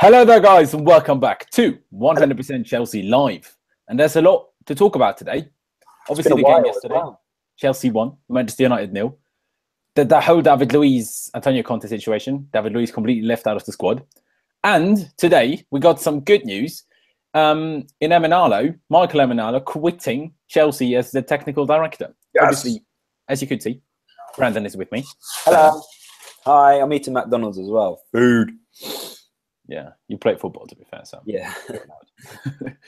Hello there, guys, and welcome back to 100% Chelsea Live. And there's a lot to talk about today. Obviously, the game yesterday, Chelsea won, Manchester United 0. The whole David Luiz, Antonio Conte situation, David Luiz completely left out of the squad. And today, we got some good news. In Emenalo, Michael Emenalo quitting Chelsea as the technical director. Yes. Obviously, as you could see, Brandon is with me. Hello. Hi, I'm eating McDonald's as well. Food. Yeah, you play football, to be fair. So yeah,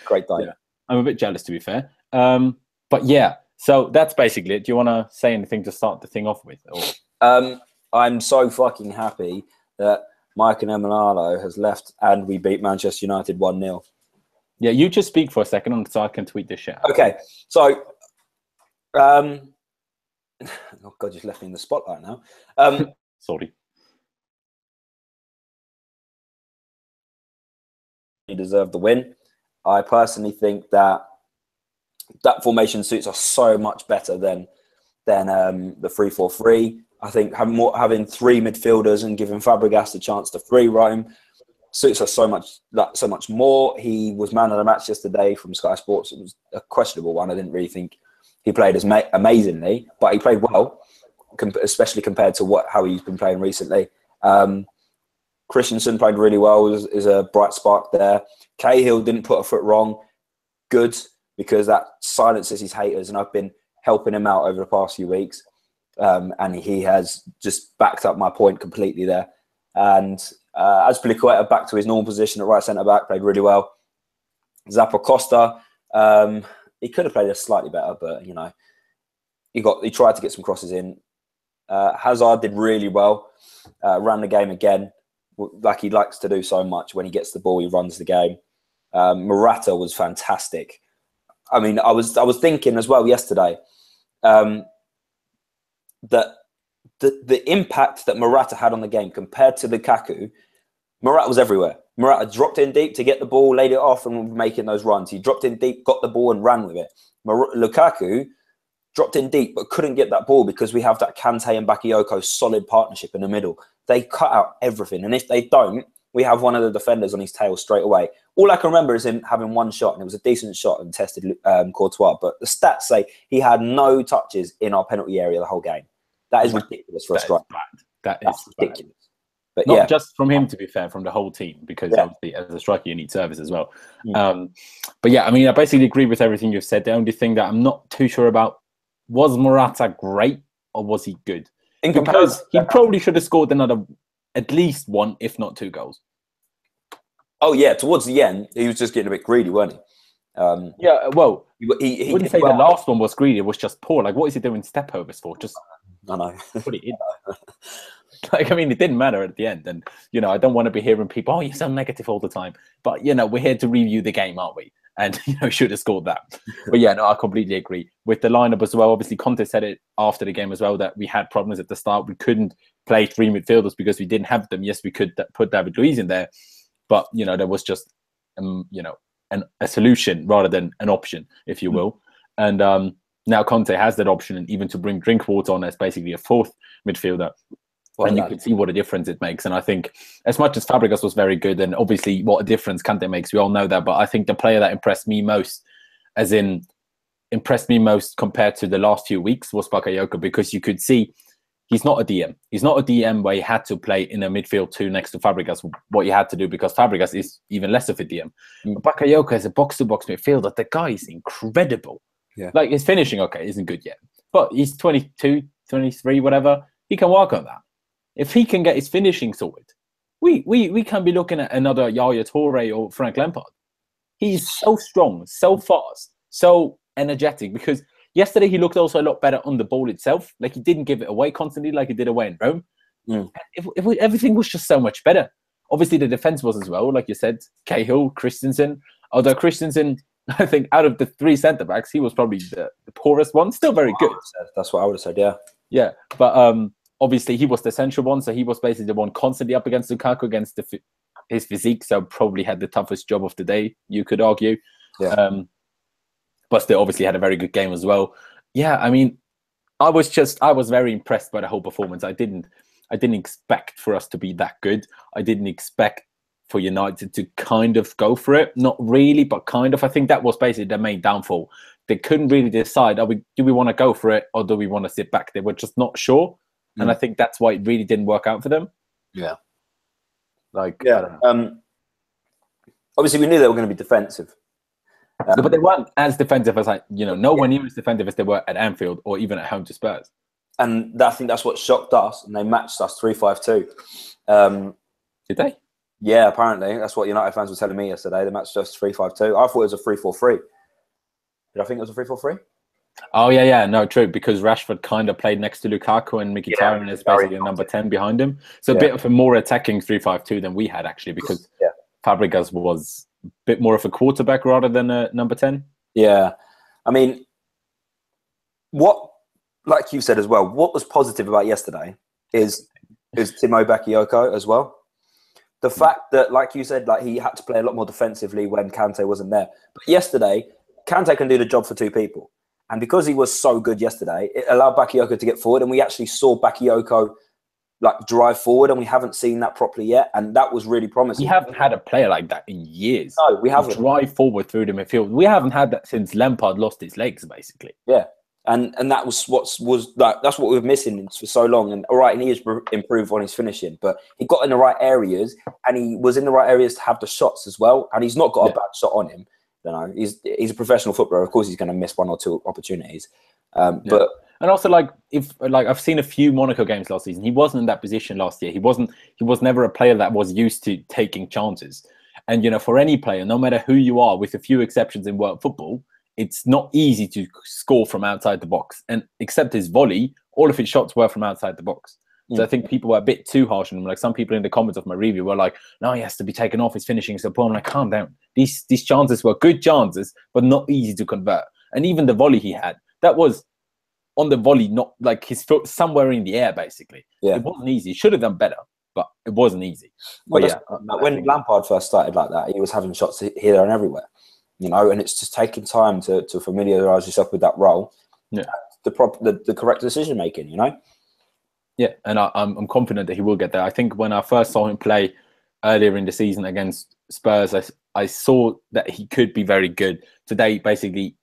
great diet. Yeah. I'm a bit jealous, to be fair. But yeah, so that's basically it. Do you want to say anything to start the thing off with? Or? I'm so fucking happy that Mike and Emenalo has left and we beat Manchester United 1-0. Yeah, you just speak for a second so I can tweet this shit out. Okay, so, oh God, you've left me in the spotlight now. Sorry. He deserved the win. I personally think that formation suits us so much better than the 3-4-3. I think having three midfielders and giving Fabregas the chance to free roam suits us so much more. He was man of the match yesterday from Sky Sports. It was a questionable one. I didn't really think he played as amazingly, but he played well, especially compared to how he's been playing recently. Christensen played really well, is a bright spark there. Cahill didn't put a foot wrong. Good, because that silences his haters, and I've been helping him out over the past few weeks. And he has just backed up my point completely there. And Azpilicueta back to his normal position at right centre-back, played really well. Zappacosta, he could have played a slightly better, but, you know, he tried to get some crosses in. Hazard did really well, ran the game again, like he likes to do so much. When he gets the ball, he runs the game. Morata was fantastic. I mean, I was thinking as well yesterday that the impact that Morata had on the game compared to Lukaku, Morata was everywhere. Morata dropped in deep to get the ball, laid it off, and was making those runs. He dropped in deep, got the ball, and ran with it. Lukaku dropped in deep, but couldn't get that ball because we have that Kante and Bakayoko solid partnership in the middle. They cut out everything. And if they don't, we have one of the defenders on his tail straight away. All I can remember is him having one shot, and it was a decent shot and tested Courtois. But the stats say he had no touches in our penalty area the whole game. That is ridiculous for a striker. That's ridiculous. Bad. But not just from him, to be fair, from the whole team, because obviously as a striker you need service as well. But yeah, I mean, I basically agree with everything you've said. The only thing that I'm not too sure about, was Morata great or was he good? Because he probably should have scored at least one, if not two goals. Oh yeah, towards the end, he was just getting a bit greedy, wasn't he? Yeah, well, he wouldn't say the last one was greedy. It was just poor. Like, what is he doing step overs for? Just I know. Put it in. Like, I mean, it didn't matter at the end. And, you know, I don't want to be hearing people, oh, you're so negative all the time. But, you know, we're here to review the game, aren't we? And, you know, should have scored that. But, yeah, no, I completely agree. With the lineup as well, obviously, Conte said it after the game as well, that we had problems at the start. We couldn't play three midfielders because we didn't have them. Yes, we could put David Luiz in there. But, you know, there was just, you know, a solution rather than an option, if you will. And now Conte has that option, and even to bring Drinkwater on as basically a fourth midfielder. And you can see what a difference it makes. And I think as much as Fabregas was very good, and obviously what a difference Kante makes, we all know that. But I think the player that impressed me most compared to the last few weeks was Bakayoko, because you could see he's not a DM. He's not a DM where he had to play in a midfield two next to Fabregas, what he had to do, because Fabregas is even less of a DM. But Bakayoko is a box-to-box midfielder. The guy is incredible. Yeah. Like, his finishing, okay, isn't good yet. But he's 22, 23, whatever. He can work on that. If he can get his finishing sorted, we can be looking at another Yaya Toure or Frank Lampard. He's so strong, so fast, so energetic, because yesterday he looked also a lot better on the ball itself. Like, he didn't give it away constantly like he did away in Rome. Everything was just so much better. Obviously, the defense was as well, like you said, Cahill, Christensen. Although Christensen, I think out of the three centre-backs, he was probably the poorest one. Still very good. That's what I would have said, yeah. Yeah, but obviously he was the central one, so he was basically the one constantly up against Lukaku, against his physique, so probably had the toughest job of the day, you could argue. Yeah. But still obviously had a very good game as well. Yeah, I mean, I was very impressed by the whole performance. I didn't expect for us to be that good. I didn't expect for United to kind of go for it. Not really, but kind of. I think that was basically their main downfall. They couldn't really decide, do we want to go for it or do we want to sit back? They were just not sure. And I think that's why it really didn't work out for them. Yeah. I don't know. Obviously, we knew they were going to be defensive. But they weren't as defensive as, nowhere near as defensive as they were at Anfield or even at home to Spurs. And I think that's what shocked us. And they matched us 3-5-2. Did they? Yeah, apparently. That's what United fans were telling me yesterday. They matched us 3-5-2. I thought it was a 3-4-3. Did I think it was a 3-4-3? Oh, yeah. No, true. Because Rashford kind of played next to Lukaku and Mkhitaryan is basically a number 10 behind him. So a bit of a more attacking 3-5-2 than we had, actually, because Fabregas was a bit more of a quarterback rather than a number 10. Yeah. I mean, like you said as well, what was positive about yesterday is Timo Bakayoko as well. The fact that, like you said, he had to play a lot more defensively when Kante wasn't there. But yesterday, Kante can do the job for two people. And because he was so good yesterday, it allowed Bakayoko to get forward. And we actually saw Bakayoko drive forward, and we haven't seen that properly yet. And that was really promising. We haven't had a player like that in years. No, we haven't. Drive forward through the midfield. We haven't had that since Lampard lost his legs, basically. Yeah. And that was that's what we were missing for so long. And all right, he needs to improve on his finishing, but he got in the right areas, and he was in the right areas to have the shots as well. And he's not got a bad shot on him. He's a professional footballer. Of course, he's going to miss one or two opportunities. But and also, I've seen a few Monaco games last season. He wasn't in that position last year. He was never a player that was used to taking chances. And for any player, no matter who you are, with a few exceptions in world football, it's not easy to score from outside the box. And except his volley, all of his shots were from outside the box. So I think people were a bit too harsh on him. Like some people in the comments of my review were like, no, he has to be taken off. His finishing is so poor. I'm like, calm down. These chances were good chances, but not easy to convert. And even the volley he had, that was on the volley, not like his foot somewhere in the air, basically. Yeah. It wasn't easy. He should have done better, but it wasn't easy. Well, when Lampard first started like that, he was having shots here, there and everywhere. And it's just taking time to familiarise yourself with that role. Yeah. The correct decision making, Yeah, and I'm confident that he will get there. I think when I first saw him play earlier in the season against Spurs, I saw that he could be very good. Today, basically,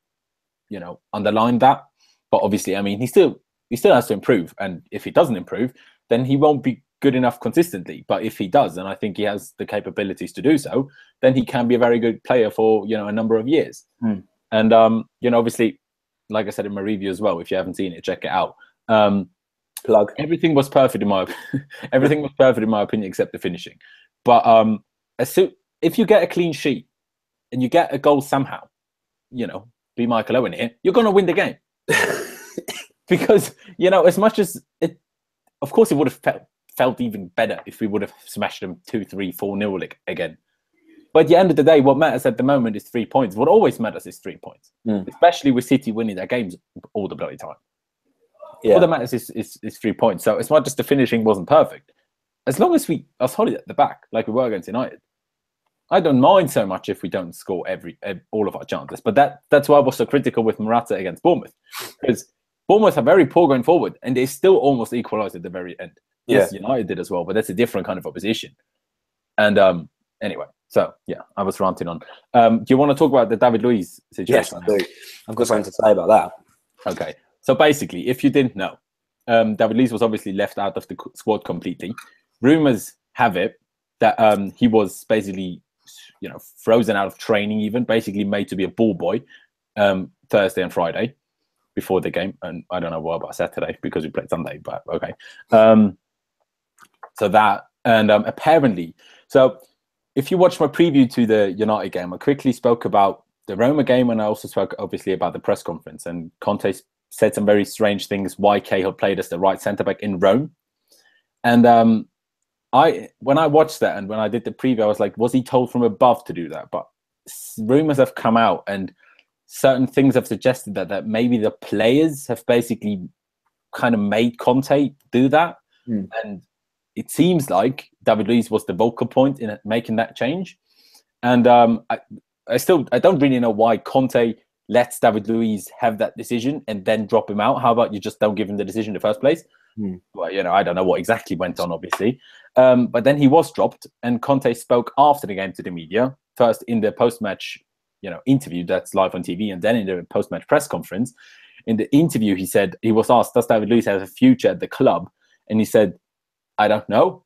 underlined that. But obviously, I mean, he still has to improve. And if he doesn't improve, then he won't be good enough consistently. But if he does, and I think he has the capabilities to do so, then he can be a very good player for a number of years. And obviously, like I said in my review as well, if you haven't seen it, check it out. Plug. Everything was perfect in my opinion, except the finishing. But if you get a clean sheet and you get a goal somehow, be Michael Owen here, you're going to win the game. Because as much as it, of course, it would have felt even better if we would have smashed them 2-3, 4-0 again. But at the end of the day, what matters at the moment is 3 points. What always matters is 3 points, especially with City winning their games all the bloody time. Yeah. All that matters is 3 points. So it's not just the finishing wasn't perfect. As long as we are solid at the back, like we were against United, I don't mind so much if we don't score all of our chances. But that's why I was so critical with Morata against Bournemouth, because Bournemouth are very poor going forward, and they still almost equalised at the very end. Yes, United did as well, but that's a different kind of opposition. And anyway, so yeah, I was ranting on. Do you want to talk about the David Luiz situation? Yes, I do. I've got something to say about that. Okay. So basically, if you didn't know, David Luiz was obviously left out of the squad completely. Rumours have it that he was basically, frozen out of training, even basically made to be a ball boy Thursday and Friday before the game. And I don't know what about Saturday because we played Sunday, but okay. So that, and apparently, so if you watch my preview to the United game, I quickly spoke about the Roma game, and I also spoke obviously about the press conference, and Conte said some very strange things why Cahill played as the right centre-back in Rome. And when I watched that and when I did the preview, I was like, was he told from above to do that? But rumours have come out and certain things have suggested that maybe the players have basically kind of made Conte do that. And it seems like David Luiz was the vocal point in making that change. And I don't really know why Conte lets David Luiz have that decision and then drop him out? How about you just don't give him the decision in the first place? Well, you know, I don't know what exactly went on, obviously. But then he was dropped, and Conte spoke after the game to the media, first in the post-match, you know, interview that's live on TV, and then in the post-match press conference. In the interview, he said, he was asked, does David Luiz have a future at the club? And he said, I don't know,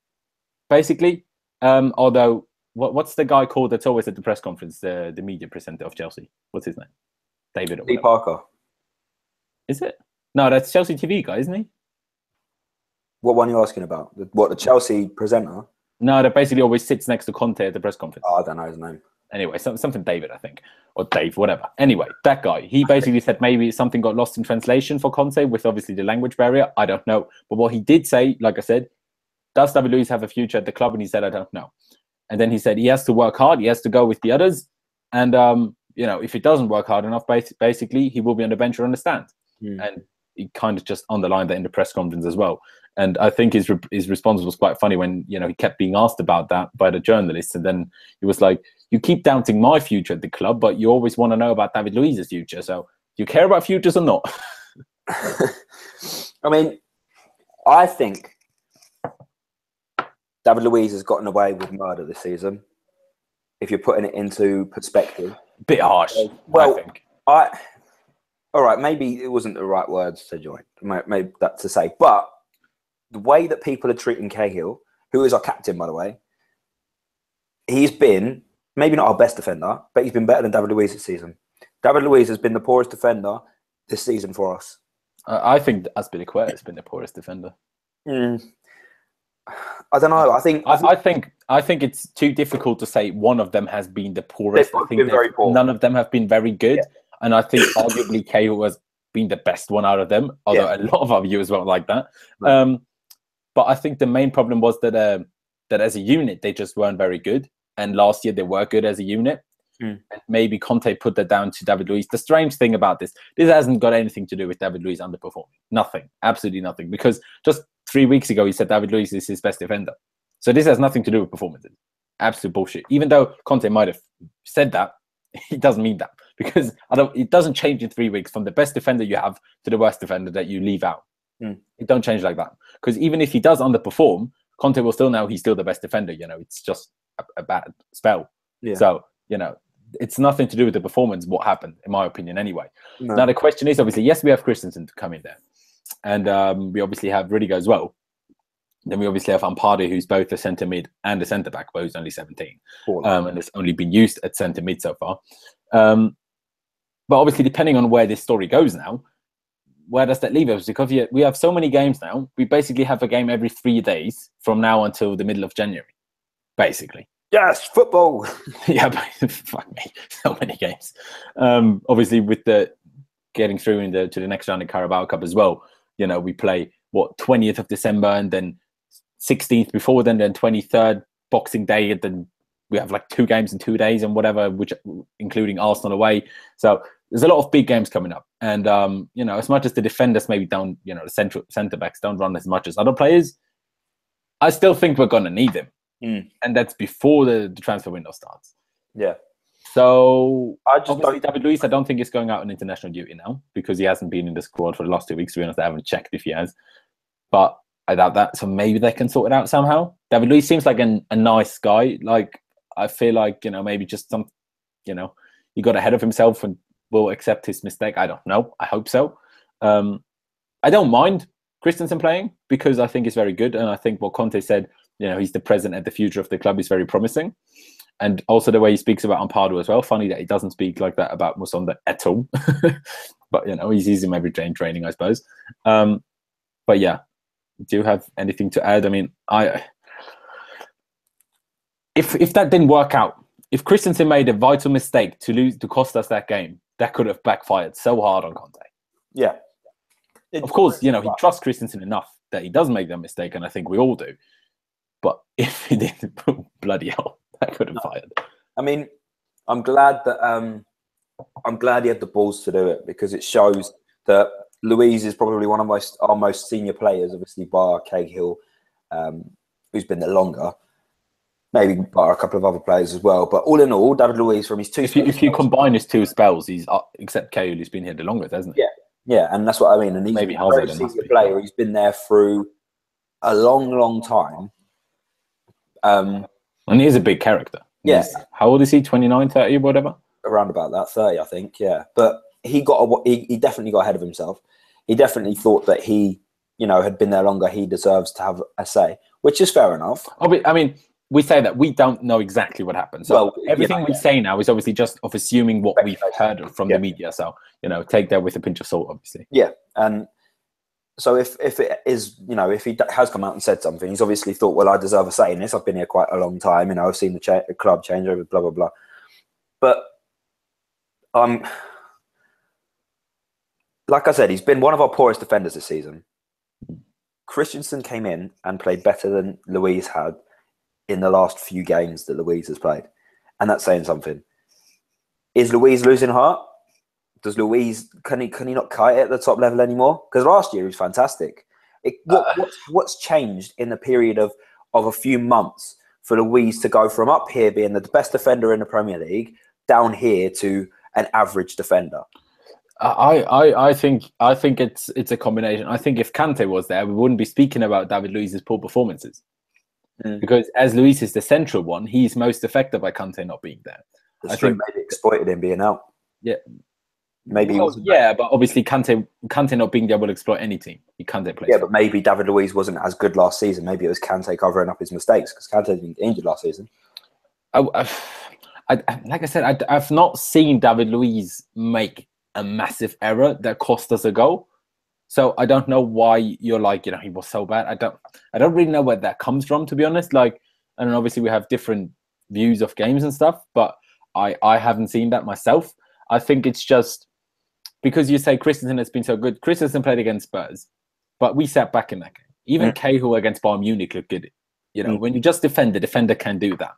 basically. Although, what's the guy called that's always at the press conference, the media presenter of Chelsea? What's his name? David or whatever. Parker. Is it? No, that's Chelsea TV guy, isn't he? What one are you asking about? The Chelsea presenter? No, that basically always sits next to Conte at the press conference. Oh, I don't know his name. Anyway, something David, I think. Or Dave, whatever. Anyway, that guy, he basically said maybe something got lost in translation for Conte with obviously the language barrier. I don't know. But what he did say, like I said, does David Luiz have a future at the club? And he said, I don't know. And then he said he has to work hard. He has to go with the others. And, you know, if it doesn't work hard enough, basically, he will be on the bench or on the stand. And he kind of just underlined that in the press conference as well. And I think his response was quite funny when, you know, he kept being asked about that by the journalists. And then he was like, you keep doubting my future at the club, but you always want to know about David Luiz's future. So do you care about futures or not? I mean, I think David Luiz has gotten away with murder this season, if you're putting it into perspective. Bit harsh, well, I think. All right, maybe it wasn't the right words to join, maybe that to say, but the way that people are treating Cahill, who is our captain, by the way, he's been maybe not our best defender, but he's been better than David Luiz this season. David Luiz has been the poorest defender this season for us. I think Azpilicueta has been the poorest defender. I don't know. I think it's too difficult to say one of them has been the poorest. I think very poor. None of them have been very good. Yeah. And I think arguably Cahill has been the best one out of them, although a lot of our viewers won't like that. Right. But I think the main problem was that as a unit, they just weren't very good. And last year, they were good as a unit. And maybe Conte put that down to David Luiz. The strange thing about this hasn't got anything to do with David Luiz underperforming. Nothing. Absolutely nothing. Because just 3 weeks ago, he said David Luiz is his best defender. So this has nothing to do with performances. Absolute bullshit. Even though Conte might have said that, he doesn't mean that. Because it doesn't change in 3 weeks from the best defender you have to the worst defender that you leave out. It don't change like that. Because even if he does underperform, Conte will still know he's still the best defender. You know, it's just a bad spell. Yeah. So, you know, it's nothing to do with the performance, what happened, in my opinion, anyway. No. Now, the question is, obviously, yes, we have Christensen to come in there. And we obviously have Rudiger as well. Then we obviously have Ampadu, who's both a centre mid and a centre back, but who's only 17. And has only been used at centre mid so far. But obviously, depending on where this story goes now, where does that leave us? Because we have so many games now. We basically have a game every 3 days from now until the middle of January, basically. Yes, football. Yeah, but fuck me, so many games. Obviously, with the getting through to the next round of Carabao Cup as well. You know, we play 20th of December, and then 16th before then 23rd Boxing Day, and then we have like 2 games in 2 days and whatever, which including Arsenal away. So there's a lot of big games coming up, and you know, as much as the defenders maybe don't, you know, the centre backs don't run as much as other players, I still think we're gonna need them. And that's before the transfer window starts. Yeah. So obviously David Luiz, I don't think is going out on international duty now because he hasn't been in the squad for the last 2 weeks. To be honest, I haven't checked if he has, but I doubt that. So maybe they can sort it out somehow. David Luiz seems like a nice guy. Like, I feel like, you know, maybe just you know, he got ahead of himself and will accept his mistake. I don't know. I hope so. I don't mind Christensen playing because I think he's very good, and I think what Conte said, you know, he's the present and the future of the club is very promising. And also the way he speaks about Ampadu as well. Funny that he doesn't speak like that about Musonda at all. But, you know, he's using him every day in training, I suppose. But yeah, do you have anything to add? I mean, if that didn't work out, if Christensen made a vital mistake to cost us that game, that could have backfired so hard on Conte. Yeah. Of course, you know, he trusts Christensen enough that he does make that mistake, and I think we all do. But if he didn't, bloody hell, that could have fired. I mean, I'm glad he had the balls to do it, because it shows that Luiz is probably one of our most senior players, obviously bar Cahill, who's been there longer. maybe bar a couple of other players as well. But all in all, David Luiz from his two. If you combine his two spells, he's except Cahill, who's been here the longest, hasn't he? Yeah, yeah, and that's what I mean. And he's Maybe a very Hazard must senior be. player. He's been there through a long, long time. And he is a big character. Yeah. How old is he? 29, 30, whatever? Around about that, 30, I think. Yeah, but he definitely got ahead of himself. He definitely thought that he, had been there longer. He deserves to have a say, which is fair enough. I mean, we say that we don't know exactly what happened. So everything we say now is obviously just of assuming what we've heard from the media. So, take that with a pinch of salt, obviously. Yeah. And so if it is, if he has come out and said something, he's obviously thought, well, I deserve a say in this. I've been here quite a long time. I've seen the club change over, blah, blah, blah. But, like I said, he's been one of our poorest defenders this season. Christensen came in and played better than Luiz had in the last few games that Luiz has played. And that's saying something. Is Luiz losing heart? Does Luiz, can he not kite it at the top level anymore? Because last year he was fantastic. What's changed in the period of a few months for Luiz to go from up here being the best defender in the Premier League down here to an average defender? I think it's a combination. I think if Conte was there, we wouldn't be speaking about David Luiz's poor performances. Because as Luiz is the central one, he's most affected by Conte not being there. I think maybe exploited him being out. Yeah. Maybe but obviously Conte not being there will exploit any team. Conte plays. Yeah, but maybe David Luiz wasn't as good last season. Maybe it was Conte covering up his mistakes because Conte had been injured last season. Like I said, I've not seen David Luiz make a massive error that cost us a goal. So I don't know why you're like, he was so bad. I don't really know where that comes from, to be honest. Like, and obviously we have different views of games and stuff, but I haven't seen that myself. I think it's just because you say Christensen has been so good. Christensen played against Spurs, but we sat back in that game. Even Cahill against Bayern Munich looked good. When you just defend, the defender can do that.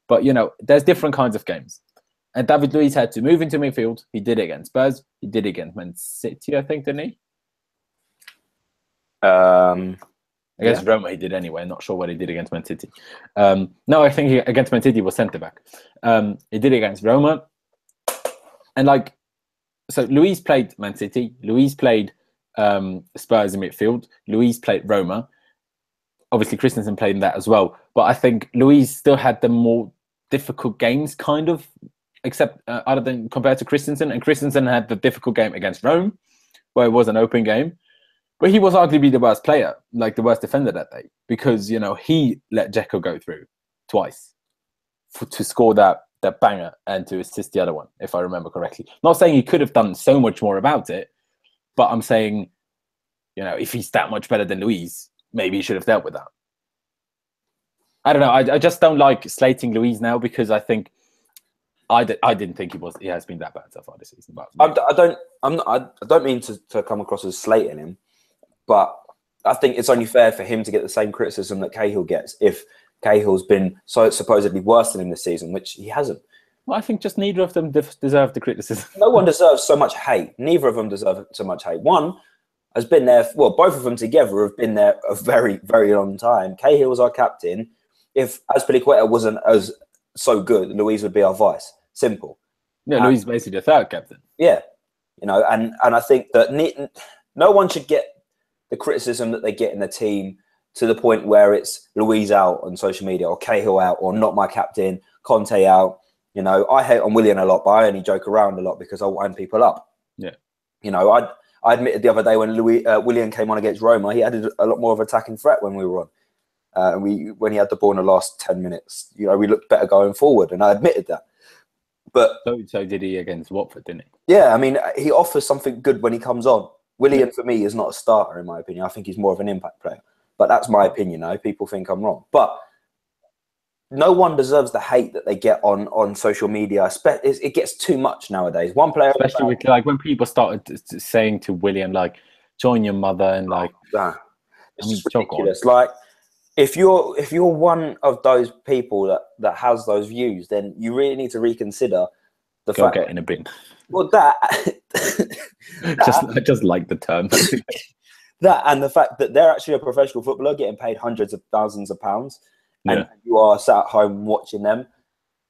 But, there's different kinds of games. And David Luiz had to move into midfield. He did it against Spurs. He did it against Man City, I think, didn't he? Against Roma, he did anyway. Not sure what he did against Man City. No, I think against Man City he was centre-back. He did it against Roma. And, so Luiz played Man City. Luiz played Spurs in midfield. Luiz played Roma. Obviously, Christensen played in that as well. But I think Luiz still had the more difficult games, kind of, except other than compared to Christensen. And Christensen had the difficult game against Rome, where it was an open game. But he was arguably the worst player, like the worst defender that day, because, he let Dzeko go through twice to score that banger and to assist the other one, if I remember correctly. Not saying he could have done so much more about it, but I'm saying, if he's that much better than Luiz, maybe he should have dealt with that. I don't know. I just don't like slating Luiz now because I think I didn't think he has been that bad so far this season. But I don't mean to come across as slating him, but I think it's only fair for him to get the same criticism that Cahill gets if Cahill's been so supposedly worse than him this season, which he hasn't. Well, I think just neither of them deserve the criticism. No one deserves so much hate. Neither of them deserve so much hate. One has been there. Well, both of them together have been there a very, very long time. Cahill was our captain. If Azpilicueta wasn't as so good, Luiz would be our vice. Simple. Yeah, Luiz is basically the third captain. Yeah, and I think that no one should get the criticism that they get in the team to the point where it's Luiz out on social media or Cahill out or not my captain, Conte out. I hate on Willian a lot, but I only joke around a lot because I wind people up. Yeah. I admitted the other day when Willian came on against Roma, he added a lot more of attacking threat when we were on. When he had the ball in the last 10 minutes, we looked better going forward, and I admitted that. But so did he against Watford, didn't he? Yeah, I mean, he offers something good when he comes on. Willian, for me, is not a starter, in my opinion. I think he's more of an impact player. But that's my opinion, though. People think I'm wrong. But no one deserves the hate that they get on social media. It gets too much nowadays. One player... Especially with, when people started saying to Willian, join your mother and, it's ridiculous. If you're one of those people that has those views, then you really need to reconsider the fact... Go get in a bin. Well, that... I just like the term. That and the fact that they're actually a professional footballer getting paid hundreds of thousands of pounds, and you are sat at home watching them,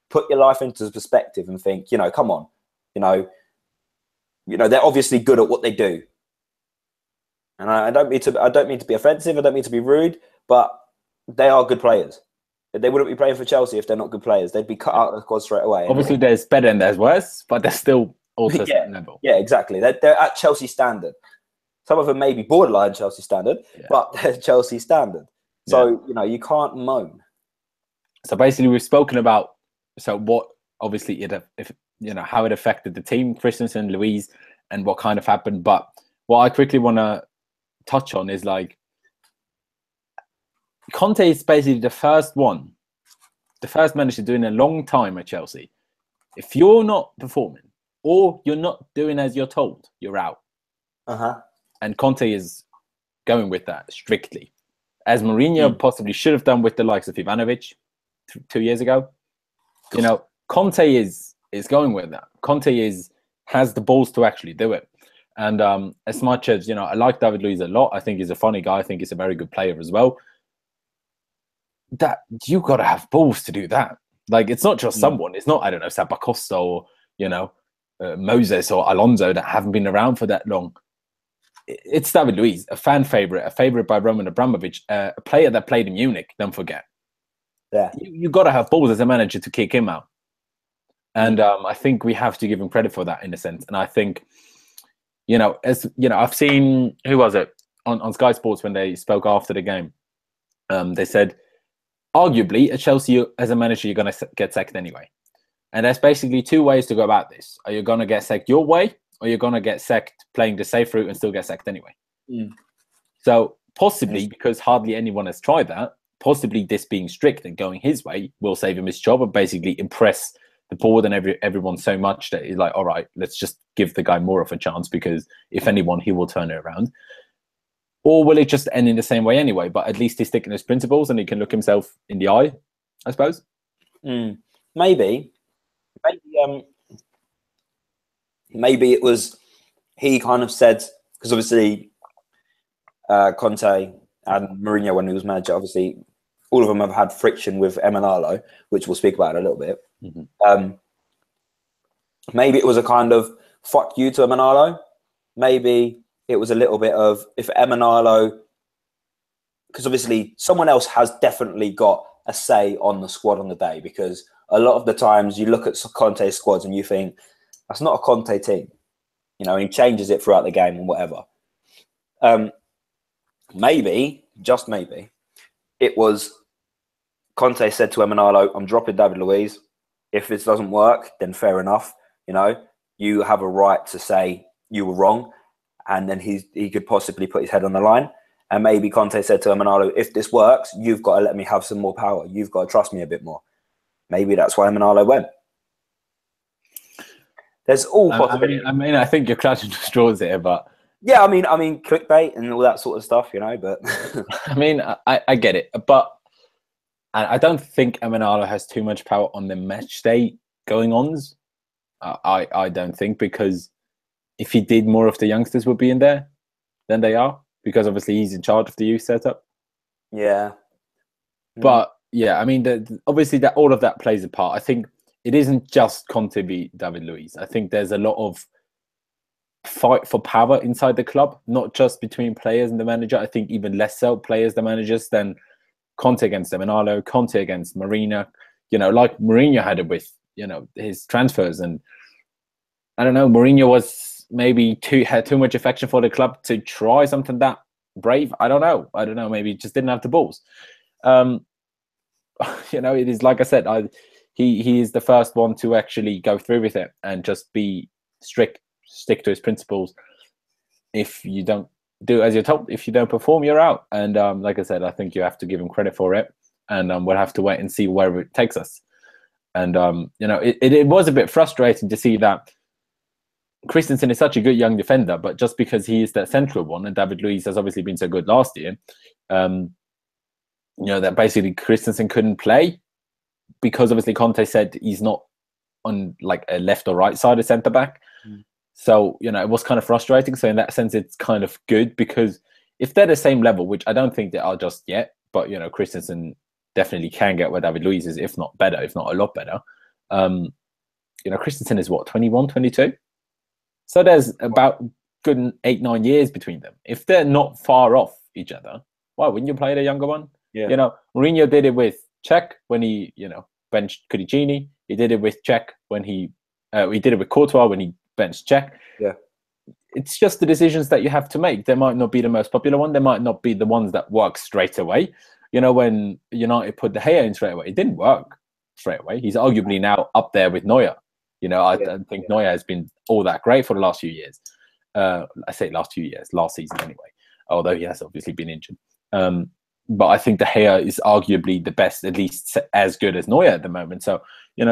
put your life into perspective and think, come on, they're obviously good at what they do. And I don't mean to be offensive. I don't mean to be rude, but they are good players. They wouldn't be playing for Chelsea if they're not good players. They'd be cut out of the squad straight away. Obviously, there's better and there's worse, but they're still also level. Yeah, exactly. They're at Chelsea standard. Some of them may be borderline Chelsea standard, but they're Chelsea standard. So, you can't moan. So basically, we've spoken about what obviously how it affected the team, Christensen, Luiz, and what kind of happened. But what I quickly want to touch on is Conte is basically the first manager doing a long time at Chelsea. If you're not performing or you're not doing as you're told, you're out. And Conte is going with that strictly, as Mourinho possibly should have done with the likes of Ivanovic 2 years ago. Conte is going with that. Conte has the balls to actually do it. And as much as I like David Luiz a lot, I think he's a funny guy. I think he's a very good player as well. That you got to have balls to do that. It's not just someone. It's not, I don't know, Sabacosta or Moses or Alonso that haven't been around for that long. It's David Luiz, a fan favorite, a favorite by Roman Abramovich, a player that played in Munich. Don't forget. Yeah, you got to have balls as a manager to kick him out. And I think we have to give him credit for that in a sense. And I think, I've seen, who was it on Sky Sports when they spoke after the game? They said, arguably at Chelsea as a manager, you're going to get sacked anyway. And there's basically two ways to go about this. Are you going to get sacked your way, or you're going to get sacked playing the safe route and still get sacked anyway? So possibly, because hardly anyone has tried that, possibly this being strict and going his way will save him his job and basically impress the board and everyone so much that he's like, all right, let's just give the guy more of a chance, because if anyone, he will turn it around. Or will it just end in the same way anyway? But at least he's sticking to his principles and he can look himself in the eye, I suppose. Maybe it was, he kind of said, because obviously Conte and Mourinho, when he was manager, obviously all of them have had friction with Emenalo, which we'll speak about in a little bit. Maybe it was a kind of fuck you to Emenalo. Maybe it was a little bit of, if Emenalo, because obviously someone else has definitely got a say on the squad on the day, because a lot of the times you look at Conte's squads and you think, that's not a Conte team. And he changes it throughout the game and whatever. Maybe, just maybe, it was Conte said to Emenalo, I'm dropping David Luiz. If this doesn't work, then fair enough. You have a right to say you were wrong. And then he could possibly put his head on the line. And maybe Conte said to Emenalo, if this works, you've got to let me have some more power. You've got to trust me a bit more. Maybe that's why Emenalo went. There's all possibilities. I think you're clutching at straws here, but yeah, I mean, clickbait and all that sort of stuff, but I get it, but I don't think Emenalo has too much power on the match day going ons. I don't think, because if he did, more of the youngsters would be in there than they are, because obviously he's in charge of the youth setup. Yeah, but yeah, obviously that all of that plays a part. I think it isn't just Conte v David Luiz. I think there's a lot of fight for power inside the club, not just between players and the manager. I think even less so players than managers than Conte against Emenalo, Conte against Mourinho. Like Mourinho had it with his transfers, and I don't know, Mourinho was maybe had too much affection for the club to try something that brave. I don't know. Maybe he just didn't have the balls. It is like I said. He is the first one to actually go through with it and just be strict, stick to his principles. If you don't do as you're told, if you don't perform, you're out. And like I said, I think you have to give him credit for it. And we'll have to wait and see where it takes us. And it was a bit frustrating to see that Christensen is such a good young defender, but just because he is that central one, and David Luiz has obviously been so good last year, that basically Christensen couldn't play, because obviously Conte said he's not on like a left or right side of centre back. So, it was kind of frustrating. So in that sense, it's kind of good, because if they're the same level, which I don't think they are just yet, but, Christensen definitely can get where David Luiz is, if not better, if not a lot better. Christensen is what, 21, 22? So there's about good 8-9 years between them. If they're not far off each other, why wouldn't you play the younger one? Yeah. Mourinho did it with Cech when he, benched Cudicini. He did it with Cech when he did it with Courtois when he benched Cech. Yeah. It's just the decisions that you have to make. They might not be the most popular one. They might not be the ones that work straight away. When United put De Gea in straight away, it didn't work straight away. He's arguably now up there with Neuer. I don't think Neuer has been all that great for the last few years. I say last few years, last season anyway, although he has obviously been injured. But I think De Gea is arguably the best, at least as good as Neuer at the moment. So,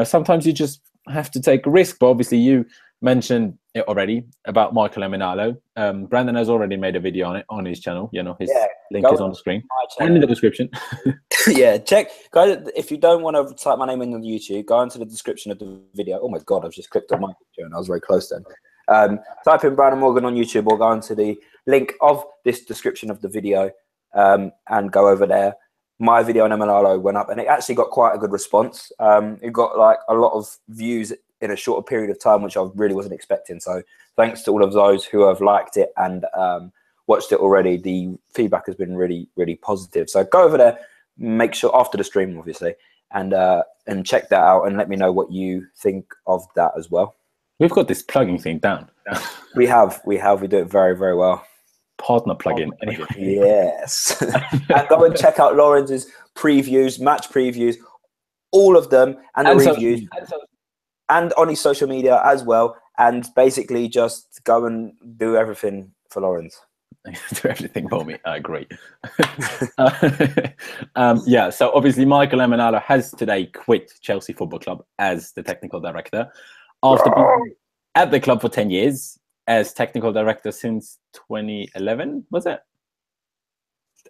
sometimes you just have to take a risk. But obviously you mentioned it already about Michael Emenalo. Brandon has already made a video on it on his channel. His link is on the screen and in the description. Yeah, check, guys. If you don't want to type my name in on YouTube, go into the description of the video. Oh my God, I've just clicked on my picture and I was very close then. Type in Brandon Morgan on YouTube or go into the link of this description of the video and go over there. My video on Emenalo went up and it actually got quite a good response. It got like a lot of views in a shorter period of time, which I really wasn't expecting. So thanks to all of those who have liked it and watched it already. The feedback has been really, really positive. So go over there, make sure after the stream, obviously, and check that out and let me know what you think of that as well. We've got this plugging thing down. We do it very, very well. Partner plugin. Anyway. Yes. And go and check out Laurenz's previews, match previews, all of them, and the reviews. And on his social media as well, and basically just go and do everything for Laurenz. Do everything for me. I agree. So obviously Michael Emenalo has today quit Chelsea Football Club as the technical director after being at the club for 10 years as technical director since 2011, was it?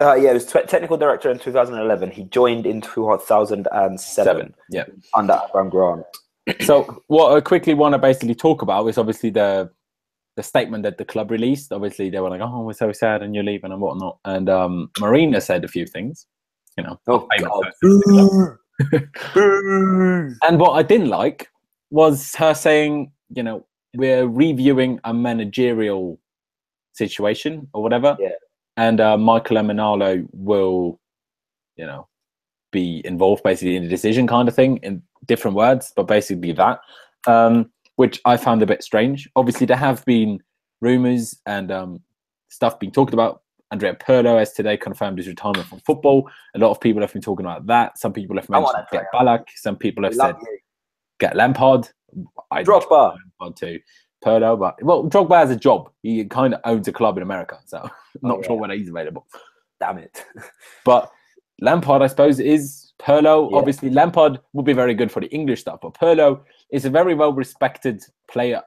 It was technical director in 2011. He joined in 2007. Yeah, under Abraham Grant. So what I quickly want to basically talk about is obviously the statement that the club released. Obviously they were like, "Oh, we're so sad and you're leaving and whatnot." And Marina said a few things, And what I didn't like was her saying, we're reviewing a managerial situation or whatever. Yeah. And Michael Emenalo will, be involved basically in the decision kind of thing in different words, but basically that, which I found a bit strange. Obviously, there have been rumors and stuff being talked about. Andrea Pirlo has today confirmed his retirement from football. A lot of people have been talking about that. Some people have mentioned get Ballack. Some people have said get Lampard. Drogba. Lampard too. Pirlo, but Drogba has a job. He kind of owns a club in America, so I'm not sure whether he's available. Damn it. But Lampard, I suppose, is Pirlo. Yeah. Obviously, Lampard would be very good for the English stuff, but Pirlo is a very well-respected player,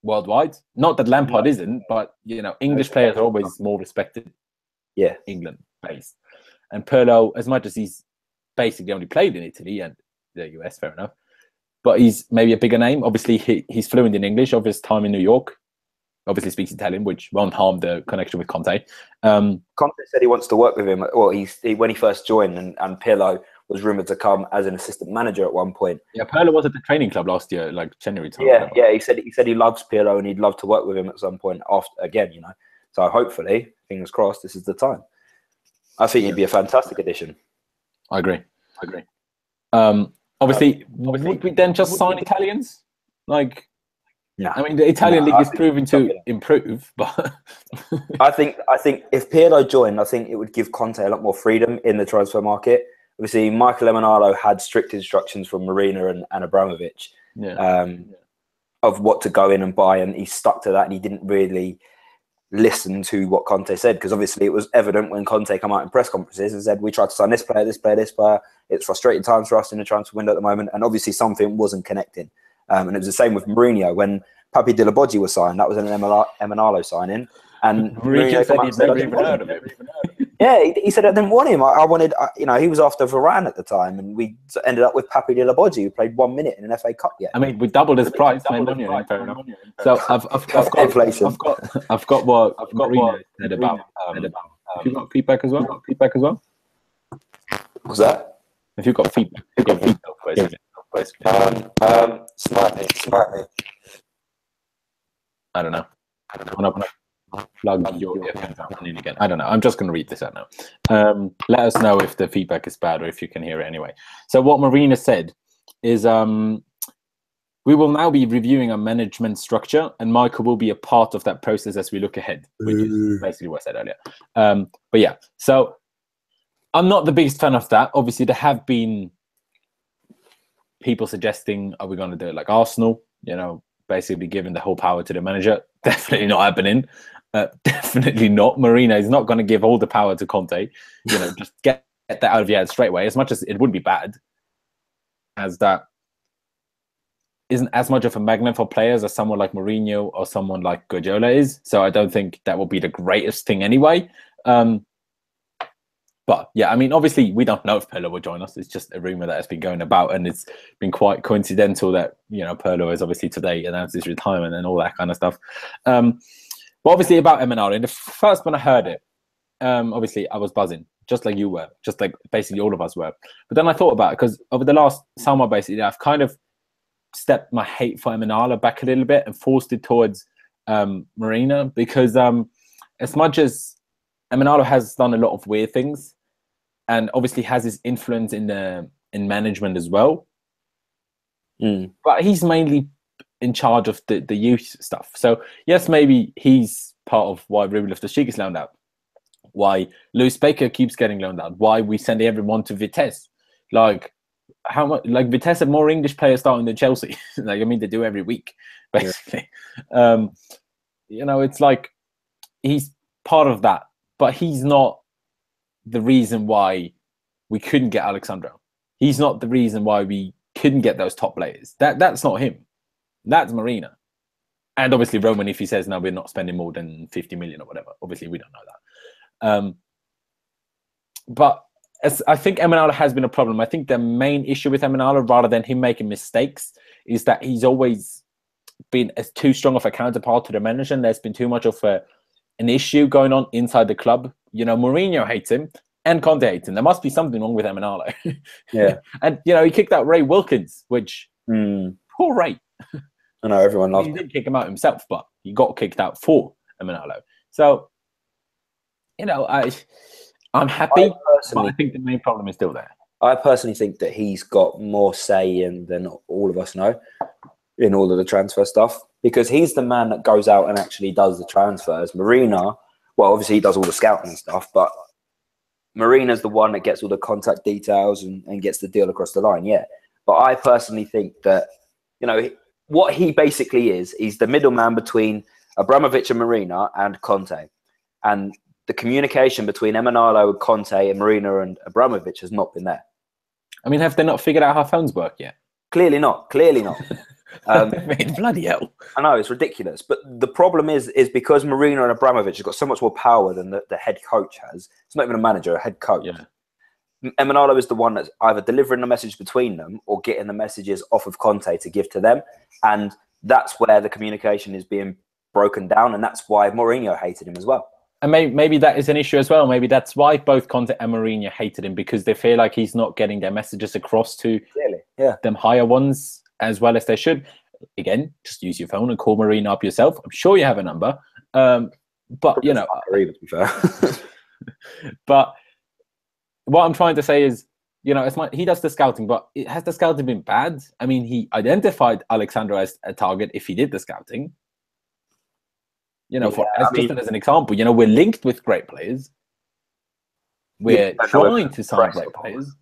worldwide. Not that Lampard isn't, but, English players are always more respected. Yeah. England-based. And Pirlo, as much as he's basically only played in Italy and the US, fair enough, but he's maybe a bigger name. Obviously, he's fluent in English of his time in New York. Obviously speaks Italian, which won't harm the connection with Conte. Conte said he wants to work with him. Well, when he first joined, and Pirlo was rumoured to come as an assistant manager at one point. Yeah, Pirlo was at the training club last year, like January time. Yeah. He said he loves Pirlo and he'd love to work with him at some point. After again, So hopefully, fingers crossed, this is the time. I think he'd be a fantastic addition. I agree. Obviously, would we then just sign Italians? No. I mean, the Italian league is proving to improve, but I think if Pirlo joined, I think it would give Conte a lot more freedom in the transfer market. Obviously, Michael Emenalo had strict instructions from Marina and Abramovich of what to go in and buy, and he stuck to that, and he didn't really listen to what Conte said, because obviously it was evident when Conte came out in press conferences and said, we tried to sign this player, this player, this player. It's frustrating times for us in the transfer window at the moment, and obviously something wasn't connecting. And it was the same with Mourinho when Papi de la Boggi was signed. That was an Emenalo signing. And Mourinho said he'd never even heard of him. Yeah, he said I didn't want him. I wanted, he was after Varane at the time, and we ended up with Papi de la Boggi, who played 1 minute in an FA Cup. Yeah, I mean, we doubled his price. So I've got what Mourinho said about. You got feedback as well? What's that? If you've got feedback, Slightly. I don't know. Plug your earphones out in again. I don't know. I'm just going to read this out now. Let us know if the feedback is bad or if you can hear it anyway. So what Marina said is we will now be reviewing our management structure, and Michael will be a part of that process as we look ahead, which is basically what I said earlier. But yeah, so I'm not the biggest fan of that. Obviously, there have been people suggesting, are we going to do it like Arsenal? You know, basically giving the whole power to the manager. Definitely not happening. Definitely not. Marina is not going to give all the power to Conte. You know, just get that out of your head straight away. As much as it wouldn't be bad, as that isn't as much of a magnet for players as someone like Mourinho or someone like Guardiola is. So I don't think that will be the greatest thing anyway. But yeah, I mean, obviously we don't know if Pirlo will join us. It's just a rumor that has been going about, and it's been quite coincidental that, you know, Pirlo has obviously today announced his retirement and all that kind of stuff. But obviously about Emenalo, the first when I heard it, obviously I was buzzing, just like you were, just like basically all of us were. But then I thought about it, because over the last summer, basically, I've kind of stepped my hate for Emenalo back a little bit and forced it towards Marina, because as much as Emenalo has done a lot of weird things and obviously has his influence in management as well, but he's mainly in charge of the youth stuff. So yes, maybe he's part of why Ruben Loftus-Cheek is loaned out, why Luis Baker keeps getting loaned out, why we send everyone to Vitesse. Like, how much? Like, Vitesse have more English players starting than Chelsea. Like, I mean, they do every week, basically. Yeah. You know, it's like he's part of that, but he's not the reason why we couldn't get Alexandro. He's not the reason why we couldn't get those top players. That's not him. That's Marina. And obviously Roman, if he says, no, we're not spending more than 50 million or whatever. Obviously, we don't know that. But I think Emenalo has been a problem. I think the main issue with Emenalo, rather than him making mistakes, is that he's always been too strong of a counterpart to the manager, and there's been too much of an issue going on inside the club. You know, Mourinho hates him and Conte hates him. There must be something wrong with Emenalo. Yeah. And, you know, he kicked out Ray Wilkins, which, poor Ray. I know, everyone loves him. He didn't kick him out himself, but he got kicked out for Emenalo. So, you know, I'm happy, but I think the main problem is still there. I personally think that he's got more say than all of us know in all of the transfer stuff, because he's the man that goes out and actually does the transfers. Marina, well, obviously he does all the scouting and stuff, but Marina's the one that gets all the contact details and gets the deal across the line, yeah. But I personally think that, you know, what he basically is, he's the middleman between Abramovich and Marina and Conte. And the communication between Emenalo, Conte, and Marina and Abramovich has not been there. I mean, have they not figured out how phones work yet? Clearly not. Clearly not. Bloody hell. I know, it's ridiculous. But the problem is because Marina and Abramovich have got so much more power than the head coach has. It's not even a manager, a head coach. Yeah. Emenalo is the one that's either delivering the message between them or getting the messages off of Conte to give to them. And that's where the communication is being broken down. And that's why Mourinho hated him as well. And maybe that is an issue as well. Maybe that's why both Conte and Mourinho hated him, because they feel like he's not getting their messages across to them higher ones as well as they should. Again, just use your phone and call Mourinho up yourself. I'm sure you have a number. But, you know. To be fair. But what I'm trying to say is, you know, he does the scouting, but has the scouting been bad? I mean, he identified Alexandro as a target if he did the scouting. You know, just as an example, you know, we're linked with great players. We're trying to sign great players.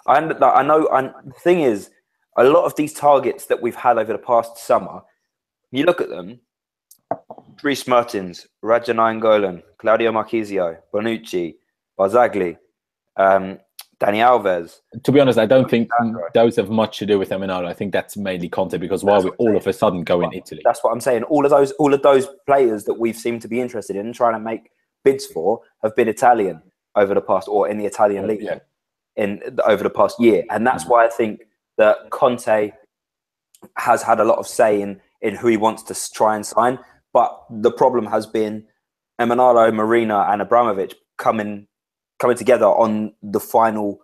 I know. And the thing is, a lot of these targets that we've had over the past summer, you look at them: Dries Mertens, Radja Nainggolan, Claudio Marchisio, Bonucci, Barzagli, Dani Alves. To be honest, I don't think those have much to do with Emenalo. I think that's mainly Conte, because why we all of a sudden go in Italy. That's what I'm saying. All of those players that we've seemed to be interested in and trying to make bids for have been Italian over the past, or in the Italian league over the past year. And that's why I think that Conte has had a lot of say in who he wants to try and sign. But the problem has been Emenalo, Marina and Abramovich coming coming together on the final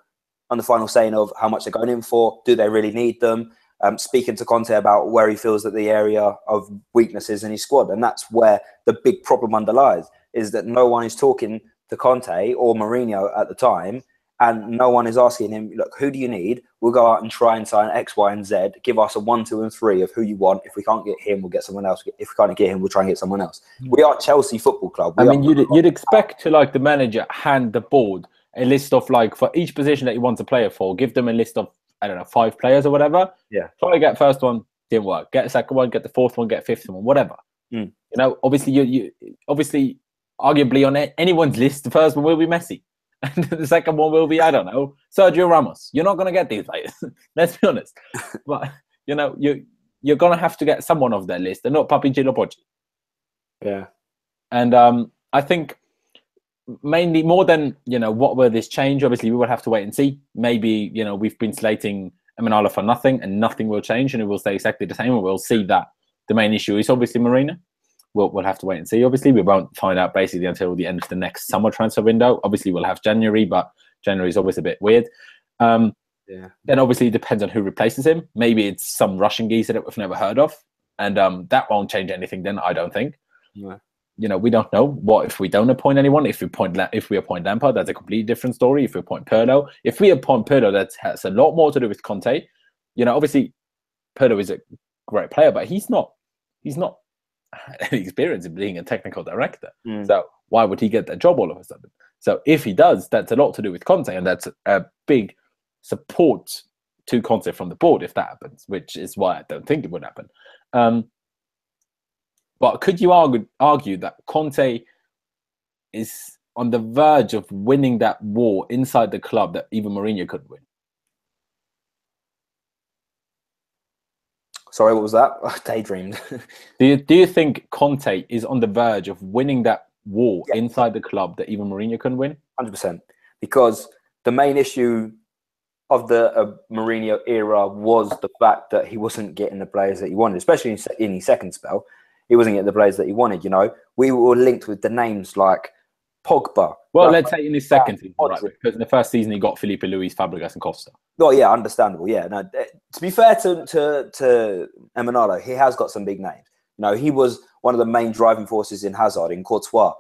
saying of how much they're going in for. Do they really need them? Speaking to Conte about where he feels that the area of weaknesses in his squad. And that's where the big problem underlies, is that no one is talking to Conte or Mourinho at the time, and no one is asking him, look, who do you need? We'll go out and try and sign X, Y, and Z. Give us a 1, 2, and 3 of who you want. If we can't get him, we'll get someone else. If we can't get him, we'll try and get someone else. We are Chelsea Football Club. You'd expect to, like, the manager hand the board a list of, like, for each position that he wants a player for, give them a list of, I don't know, 5 players or whatever. Yeah. Try to get first one, didn't work. Get the second one, get the fourth one, get fifth one, whatever. You know, obviously, you obviously, arguably on anyone's list, the first one will be Messi. And the second one will be, I don't know, Sergio Ramos. You're not going to get these players. Let's be honest. But, you know, you're going to have to get someone off their list and not Papi Gilopoggi. Yeah. And I think mainly more than, you know, what will this change? Obviously, we will have to wait and see. Maybe, you know, we've been slating Emenalo for nothing and nothing will change and it will stay exactly the same. And we'll see that the main issue is obviously Mourinho. We'll have to wait and see. Obviously, we won't find out basically until the end of the next summer transfer window. Obviously, we'll have January, but January is always a bit weird. Then obviously it depends on who replaces him. Maybe it's some Russian geezer that we've never heard of. And that won't change anything then, I don't think. Yeah. You know, we don't know what if we don't appoint anyone. If we appoint Lampard, that's a completely different story. If we appoint Pirlo, if we appoint Pirlo, that has a lot more to do with Conte. You know, obviously Pirlo is a great player, but he's not any experience in being a technical director. So why would he get that job all of a sudden? So if he does, that's a lot to do with Conte, and that's a big support to Conte from the board if that happens, which is why I don't think it would happen. But could you argue that Conte is on the verge of winning that war inside the club that even Mourinho couldn't win? Sorry, what was that? I daydreamed. Do you think Conte is on the verge of winning that war inside the club that even Mourinho couldn't win? 100%. Because the main issue of the Mourinho era was the fact that he wasn't getting the players that he wanted, especially in his second spell. He wasn't getting the players that he wanted, you know. We were linked with the names like Pogba. Well, let's say in his second season, right? Because in the first season, he got Felipe Luis, Fabregas, and Costa. Well, yeah, understandable. Yeah, no. To be fair to Emenalo, he has got some big names. You know, he was one of the main driving forces in Hazard, in Courtois,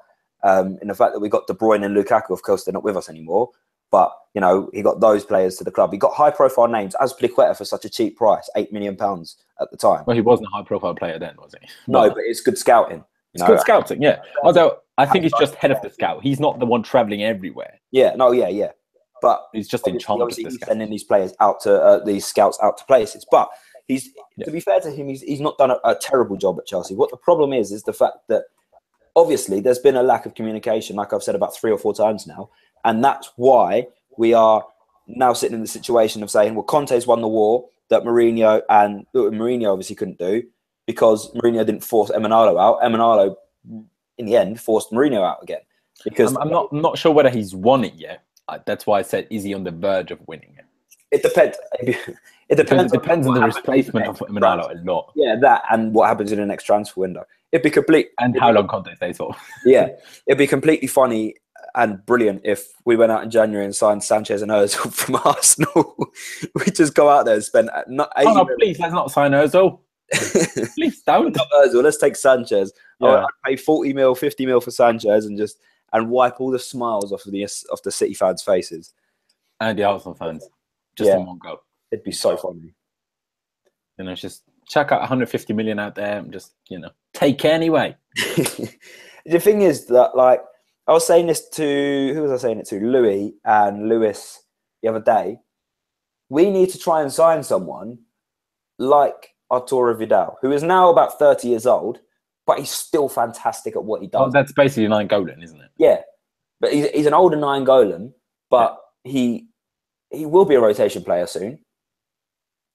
in the fact that we got De Bruyne and Lukaku. Of course, they're not with us anymore, but you know, he got those players to the club. He got high-profile names, as Pliqueta for such a cheap price, £8 million at the time. Well, he wasn't a high-profile player then, was he? No, but it's good scouting. It's good scouting, yeah. Although I think he's just head of the scout. He's not the one traveling everywhere. Yeah, no, yeah. But he's just in charge of the he's sending these players out to these scouts out to places. But to be fair to him, he's not done a terrible job at Chelsea. What the problem is the fact that obviously there's been a lack of communication, like I've said about 3 or 4 times now, and that's why we are now sitting in the situation of saying, well, Conte's won the war that Mourinho obviously couldn't do, because Mourinho didn't force Emenalo out. Emenalo, in the end, forced Mourinho out again. Because I'm not sure whether he's won it yet. That's why I said, is he on the verge of winning it? It depends. It depends on the replacement of Emenalo a lot. Yeah, that and what happens in the next transfer window. It'd be complete. And how long Conte stays for. Yeah, it'd be completely funny and brilliant if we went out in January and signed Sanchez and Ozil from Arsenal. We just go out there and spend please, let's not sign Ozil. Please don't. Ozil, let's take Sanchez. Yeah. I'd pay 40 mil, 50 mil for Sanchez and wipe all the smiles off the City fans' faces. And the Arsenal fans. Just in one go. It'd be so funny. You know, just chuck out 150 million out there and just, you know, take anyway. The thing is that, like, I was saying this to, who was I saying it to? Louis and Lewis the other day. We need to try and sign someone like Arturo Vidal, who is now about 30 years old, but he's still fantastic at what he does. Oh, that's basically Nainggolan, isn't it? Yeah. But he's an older Nainggolan, but he will be a rotation player soon.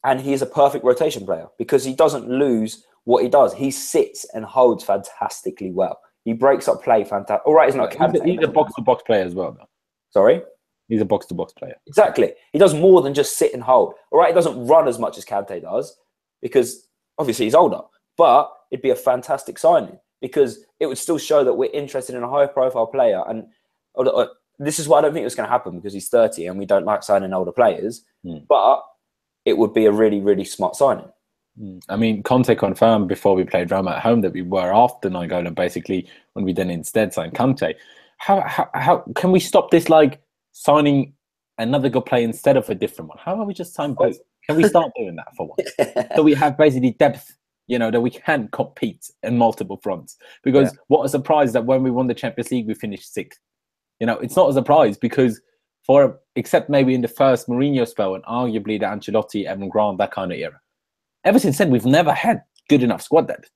And he is a perfect rotation player because he doesn't lose what he does. He sits and holds fantastically well. He breaks up play fantastic. All right, he's not he's a box-to-box player as well, though. Sorry? He's a box-to-box player. Exactly. He does more than just sit and hold. All right, he doesn't run as much as Kante does because obviously he's older. But it'd be a fantastic signing because it would still show that we're interested in a high-profile player. And this is why I don't think it was going to happen, because he's 30 and we don't like signing older players. But it would be a really, really smart signing. I mean, Conte confirmed before we played Roma at home that we were after Nainggolan, basically, when we then instead signed Conte. How can we stop this, like, signing another good player instead of a different one? How about we just sign both? Can we start doing that for once? So we have basically depth, you know, that we can compete in multiple fronts. Because what a surprise that when we won the Champions League, we finished 6th. You know, it's not a surprise because except maybe in the first Mourinho spell and arguably the Ancelotti, Evan Grant, that kind of era. Ever since then, we've never had good enough squad depth.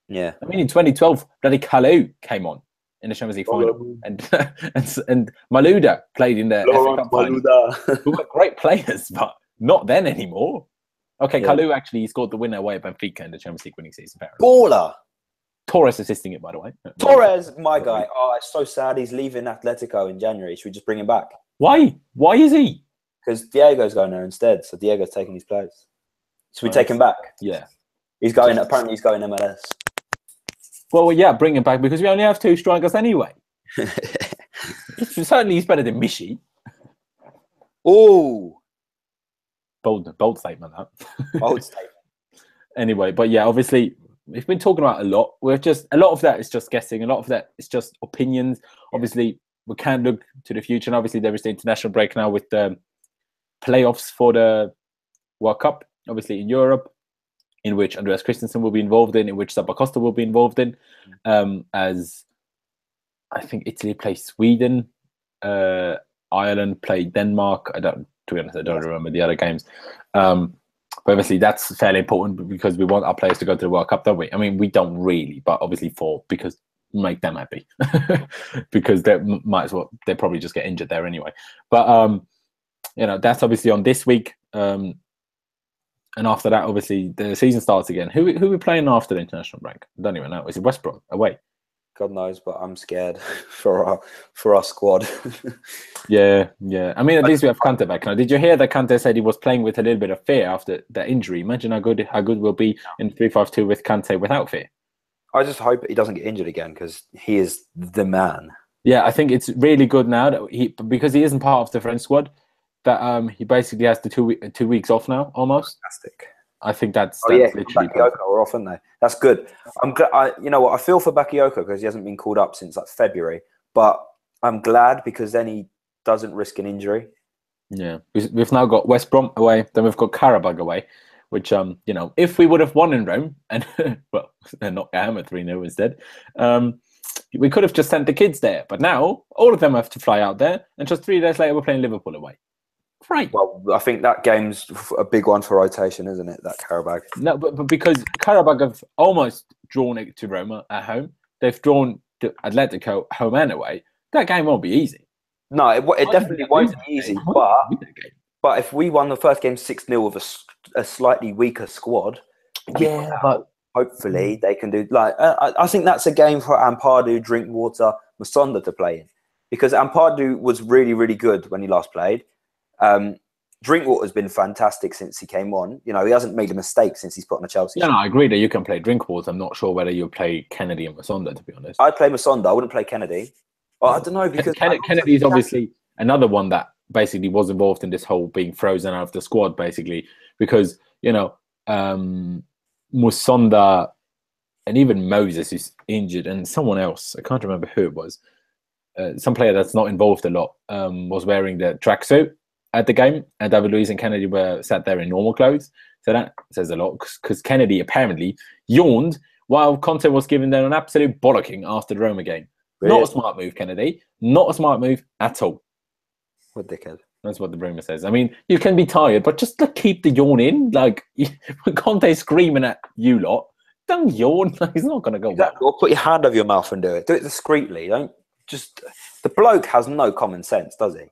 Yeah. I mean, in 2012, bloody Kalou came on in the Champions League final. And Malouda played in the FA Cup final. Who were great players, but not then anymore. Okay, Kalou actually scored the winner away at Benfica in the Champions League winning season. Baller! Torres assisting it, by the way. Torres, my guy. Oh, it's so sad he's leaving Atletico in January. Should we just bring him back? Why? Why is he? Because Diego's going there instead. So Diego's taking his place. So we take him back? Yeah. Apparently he's going MLS. Well, yeah, bring him back because we only have 2 strikers anyway. Certainly he's better than Mishi. Oh. Bold statement, that. Bold statement. Anyway, but yeah, obviously, we've been talking about a lot. A lot of that is just guessing. A lot of that is just opinions. Obviously, we can look to the future. And obviously, there is the international break now with the playoffs for the World Cup. Obviously, in Europe, in which Andreas Christensen will be involved in which Zappacosta will be involved in, as I think Italy plays Sweden, Ireland played Denmark. To be honest, I don't remember the other games. But obviously, that's fairly important because we want our players to go to the World Cup, don't we? I mean, we don't really, but obviously because make them happy because they might as well. They probably just get injured there anyway. But you know, that's obviously on this week. And after that, obviously, the season starts again. Who are we playing after the international break? I don't even know. Is it West Brom away? God knows, but I'm scared for our squad. Yeah. I mean, at least we have Conte back now. Did you hear that Conte said he was playing with a little bit of fear after that injury? Imagine how good we'll be in 3-5-2 with Conte without fear. I just hope he doesn't get injured again because he is the man. Yeah, I think it's really good now that because he isn't part of the French squad. That he basically has the 2 weeks off now, almost. Fantastic. I think that's literally Bakayoko are off, aren't they? That's good. I'm glad. You know what? I feel for Bakayoko because he hasn't been called up since like February. But I'm glad because then he doesn't risk an injury. Yeah, we've now got West Brom away. Then we've got Karabag away, which you know, if we would have won in Rome and well, not hammered 3-0 instead, we could have just sent the kids there. But now all of them have to fly out there, and just 3 days later we're playing Liverpool away. Right. Well, I think that game's a big one for rotation, isn't it? That Karabag. No, but because Karabag have almost drawn it to Roma at home, they've drawn to Atletico home and away. That game won't be easy. No, it definitely won't be easy. But if we won the first game 6-0 with a slightly weaker squad, but hopefully they can do. Like I think that's a game for Ampadu, Drinkwater, Musonda to play in, because Ampadu was really, really good when he last played. Drinkwater's been fantastic since he came on. You know, he hasn't made a mistake since he's put on a Chelsea. Yeah, no, I agree that you can play Drinkwater. I'm not sure whether you play Kennedy and Musonda, to be honest. I'd play Musonda. I wouldn't play Kennedy. I don't know, because Kennedy's obviously another one that basically was involved in this whole being frozen out of the squad, basically, because, you know, Musonda and even Moses is injured, and someone else, I can't remember who it was, some player that's not involved a lot, was wearing the tracksuit at the game, and David Luiz and Kennedy were sat there in normal clothes. So that says a lot, because Kennedy apparently yawned while Conte was giving them an absolute bollocking after the Roma game. Really? Not a smart move, Kennedy. Not a smart move at all. What dickhead. That's what the rumour says. I mean, you can be tired, but just keep the yawn in. Like, when Conte's screaming at you lot, don't yawn. He's not going to go exactly. Well. Or put your hand over your mouth and do it. Do it discreetly. Don't just... The bloke has no common sense, does he?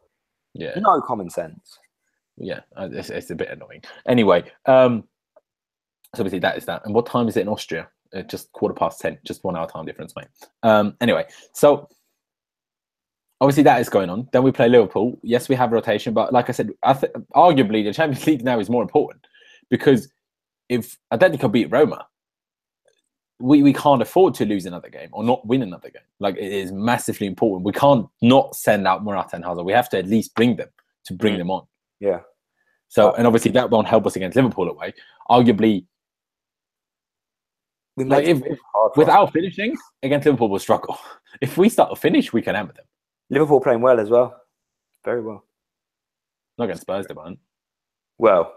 Yeah. No common sense. Yeah, it's a bit annoying. Anyway, so obviously that is that. And what time is it in Austria? Just 10:15. Just 1 hour time difference, mate. Anyway, so obviously that is going on. Then we play Liverpool. Yes, we have rotation, but like I said, arguably the Champions League now is more important, because if Atletico beat Roma, we can't afford to lose another game or not win another game. Like, it is massively important. We can't not send out Morata and Hazard. We have to at least bring them on. Yeah. So, and obviously that won't help us against Liverpool away. Arguably, like if without finishing against Liverpool, we'll struggle. If we start to finish, we can hammer them. Liverpool playing well as well, very well. Not against Spurs, they weren't. Well,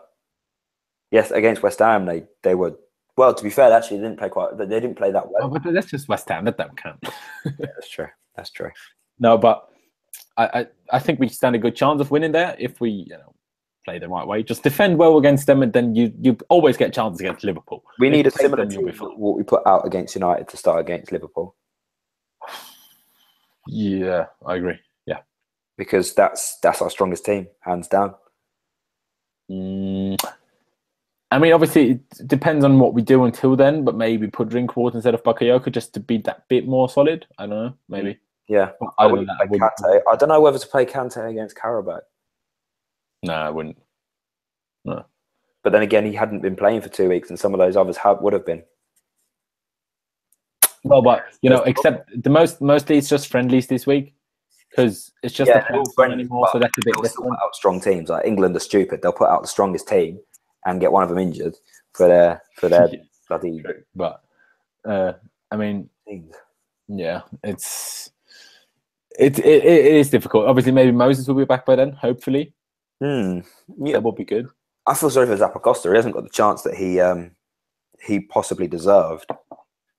yes, against West Ham, they were. Well, to be fair, actually, they didn't play that well. Oh, but that's just West Ham. That don't count. Yeah, that's true. That's true. No, but I think we stand a good chance of winning there if we play the right way. Just defend well against them, and then you always get chances against Liverpool. We need a similar team to what we put out against United to start against Liverpool. Yeah, I agree. Yeah, because that's our strongest team, hands down. I mean, obviously, it depends on what we do until then, but maybe put Drinkwater instead of Bakayoko just to be that bit more solid. I don't know, maybe. Yeah. I don't know whether to play Kante against Karabakh. No, I wouldn't. No. But then again, he hadn't been playing for 2 weeks, and some of those others would have been. Well, but, except mostly it's just friendlies this week. Because it's just anymore, so that's a bit different. Put out strong teams. Like England are stupid. They'll put out the strongest team and get one of them injured for their bloody. But I mean, yeah, it is difficult. Obviously, maybe Moses will be back by then. Hopefully, yeah, that will be good. I feel sorry for Zappacosta. He hasn't got the chance that he possibly deserved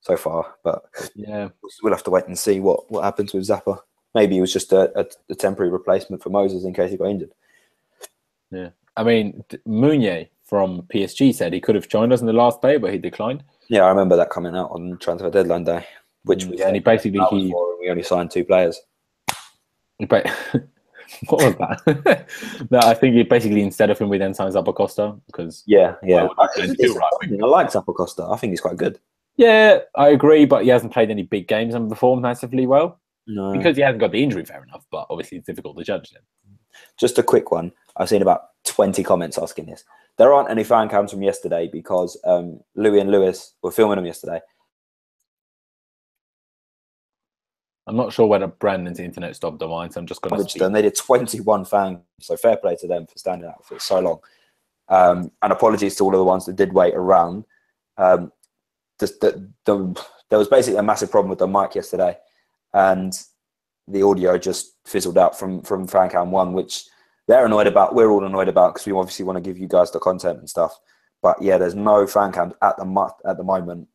so far. But yeah, we'll have to wait and see what happens with Zappa. Maybe it was just a temporary replacement for Moses in case he got injured. Yeah. I mean, Meunier from PSG said he could have joined us in the last day, but he declined. Yeah, I remember that coming out on transfer deadline day, which was and we only signed 2 players. What was that? No, I think instead of him, we then signed Zappacosta because I like Zappacosta. I think he's quite good. Yeah, I agree, but he hasn't played any big games and performed massively well. No. Because he hasn't got the injury, fair enough, but obviously it's difficult to judge him. Just a quick one. I've seen about 20 comments asking this. There aren't any fan cams from yesterday because Louis and Lewis were filming them yesterday. I'm not sure whether Brandon's internet stopped or mine, so I'm just going to. They did 21 fan, so fair play to them for standing out for so long. And apologies to all of the ones that did wait around. There was basically a massive problem with the mic yesterday. And the audio just fizzled out from FanCam 1, which they're annoyed about. We're all annoyed about because we obviously want to give you guys the content and stuff. But yeah, there's no FanCams at the moment.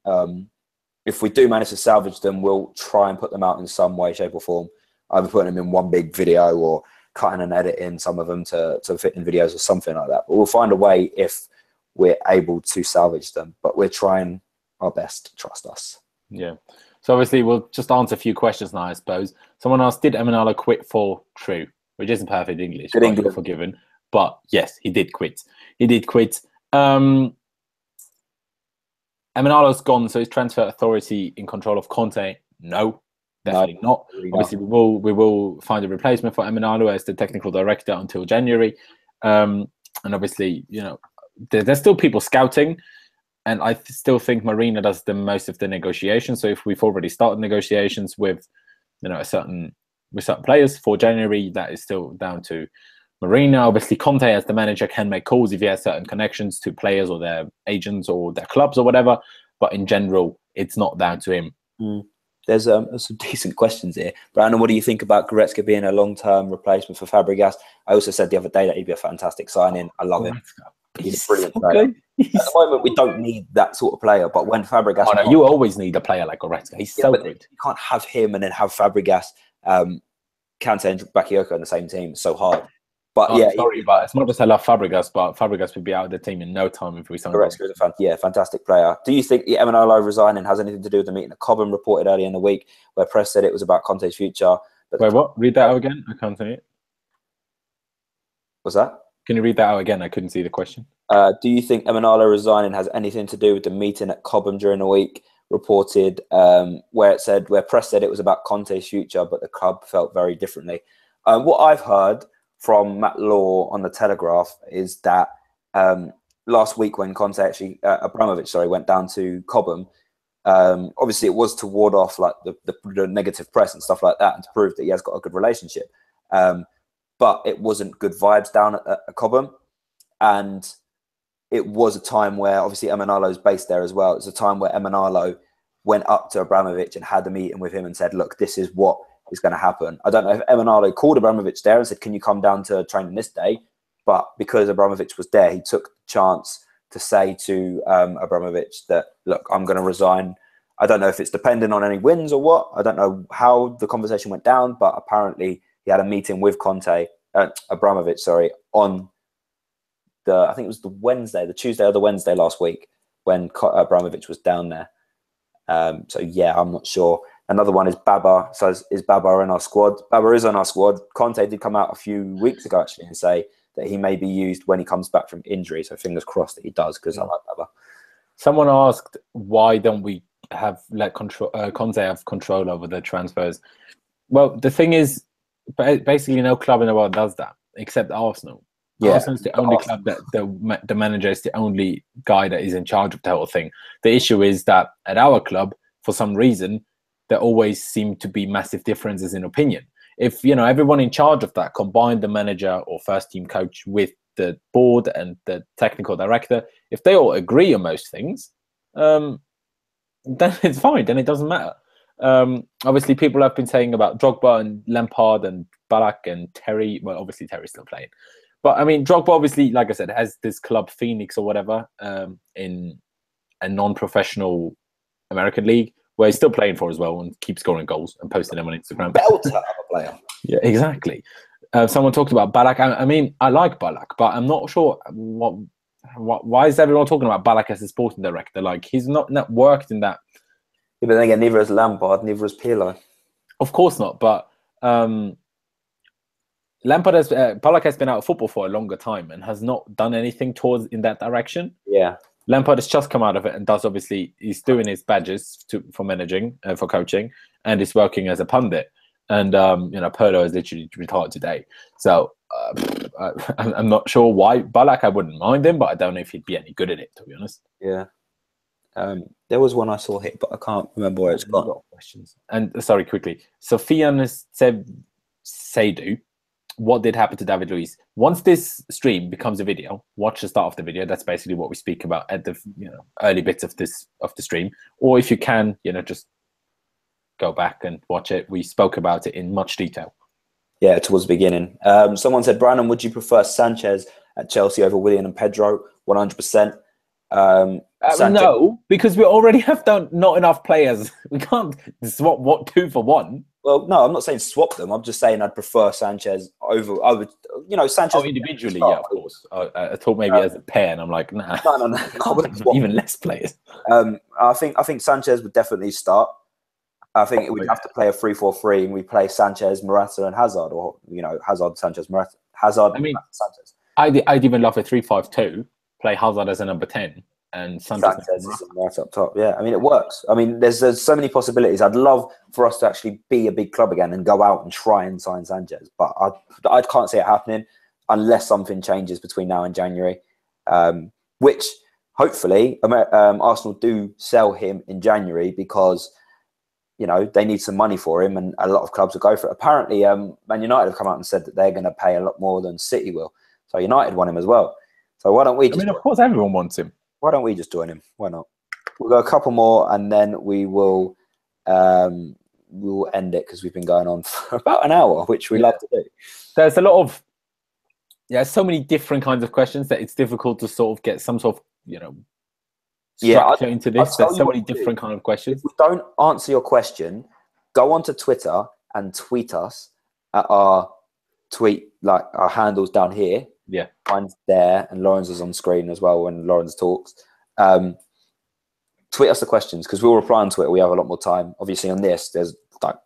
If we do manage to salvage them, we'll try and put them out in some way, shape, or form. Either putting them in one big video or cutting and editing some of them to fit in videos or something like that. But we'll find a way if we're able to salvage them. But we're trying our best. Trust us. Yeah. So obviously, we'll just answer a few questions now, I suppose. Someone asked, did Emenalo quit for True? Which isn't perfect English, but you're forgiven. But yes, he did quit. He did quit. Emenalo's gone, so is transfer authority in control of Conte? No, definitely not. Obviously, we will find a replacement for Emenalo as the technical director until January. And obviously, there's still people scouting. And I still think Marina does the most of the negotiations. So if we've already started negotiations with, certain players for January, that is still down to Marina. Obviously, Conte as the manager can make calls if he has certain connections to players or their agents or their clubs or whatever. But in general, it's not down to him. There's some decent questions here. Brandon, what do you think about Goretzka being a long-term replacement for Fabregas? I also said the other day that he'd be a fantastic sign-in. I love him. He's a brilliant player. At the moment, we don't need that sort of player, but when Fabregas... Oh, no, you always need a player like Goretzka. He's so good. You can't have him and then have Fabregas, Kante and Bakayoko on the same team. It's so hard. But but it's not just I love Fabregas, but Fabregas would be out of the team in no time if we signed him. Goretzka is a fantastic player. Do you think the Emenalo resigning has anything to do with the meeting that Cobham reported earlier in the week, where press said it was about Conte's future? Wait, what? Read that out again? I can't see it. What's that? Can you read that out again? I couldn't see the question. Do you think Emenalo resigning has anything to do with the meeting at Cobham during the week reported where press said it was about Conte's future, but the club felt very differently? What I've heard from Matt Law on the Telegraph is that last week when Conte Abramovich went down to Cobham, Obviously, it was to ward off like the negative press and stuff like that, and to prove that he has got a good relationship. But it wasn't good vibes down at Cobham, and it was a time where obviously Emenalo's based there as well. It was a time where Emenalo went up to Abramovich and had a meeting with him and said, "Look, this is what is going to happen." I don't know if Emenalo called Abramovich there and said, "Can you come down to training this day?" But because Abramovich was there, he took the chance to say to Abramovich that, "Look, I'm going to resign." I don't know if it's dependent on any wins or what. I don't know how the conversation went down, but apparently he had a meeting with Abramovich, on I think it was the Tuesday or the Wednesday last week when Abramovich was down there. So yeah, I'm not sure. Another one is Baba. So is Baba in our squad? Baba is on our squad. Conte did come out a few weeks ago actually and say that he may be used when he comes back from injury. So fingers crossed that he does, because I like Baba. Someone asked, why don't we let Conte have control over the transfers? Well, the thing is, basically no club in the world does that except Arsenal. Yeah, Arsenal's the only club that the manager is the only guy that is in charge of the whole thing. The issue is that at our club, for some reason, there always seem to be massive differences in opinion. If everyone in charge of that combined the manager or first team coach with the board and the technical director, if they all agree on most things, then it's fine. Then it doesn't matter. Obviously, people have been saying about Drogba and Lampard and Ballack and Terry. Well, obviously Terry's still playing. But I mean, Drogba obviously, like I said, has this club Phoenix or whatever in a non-professional American league where he's still playing for as well and keeps scoring goals and posting them on Instagram. Belter of a player. Yeah, exactly. Someone talked about Ballack. I mean, I like Ballack, but I'm not sure why is everyone talking about Ballack as a sporting director? Like, he's not worked in that. Yeah, but then again, neither is Lampard, neither is Pirlo. Of course not, but Ballack has been out of football for a longer time and has not done anything in that direction. Yeah. Lampard has just come out of it and he's doing his badges for managing, for coaching, and he's working as a pundit. And, Pirlo has literally retired today. So I'm not sure why. Ballack, I wouldn't mind him, but I don't know if he'd be any good at it, to be honest. Yeah. There was one I saw hit, but I can't remember where it's gone. Got questions. And sorry, quickly. Sofian said, Seydu, what did happen to David Luiz? Once this stream becomes a video, watch the start of the video. That's basically what we speak about at the early bits of the stream. Or if you can, just go back and watch it. We spoke about it in much detail. Yeah, towards the beginning. Someone said, Brandon, would you prefer Sanchez at Chelsea over Willian and Pedro? 100%. No, because we already have not enough players. We can't swap 2 for 1. Well, no, I'm not saying swap them. I'm just saying I'd prefer Sanchez over. Sanchez. Oh, individually, yeah, of course. I thought maybe as a pair, and I'm like, nah. No. Even less players. I think Sanchez would definitely start. I think we'd have to play a 3-4-3, and we play Sanchez, Morata, and Hazard, or Hazard, Sanchez, Morata, Hazard. I mean, Sanchez. I'd even love a 3-5-2. Play Hazard as a number 10. And Sanchez is right up top. Yeah, I mean, it works. I mean, there's so many possibilities. I'd love for us to actually be a big club again and go out and try and sign Sanchez, but I can't see it happening unless something changes between now and January, which hopefully Arsenal do sell him in January, because they need some money for him, and a lot of clubs will go for it. Apparently, Man United have come out and said that they're going to pay a lot more than City will, so United want him as well. So why don't we? Of course, everyone wants him. Why don't we just join him? Why not? We'll go a couple more, and then we will end it, because we've been going on for about an hour, which we love to do. There's a lot of so many different kinds of questions that it's difficult to sort of get some sort of structure into this. There's so many different kind of questions. If we don't answer your question, go onto Twitter and tweet us at our handles down here. Yeah, mine's there, and Laurenz is on screen as well when Laurenz talks. Tweet us the questions, because we'll reply on Twitter. We have a lot more time. Obviously, on this, there's like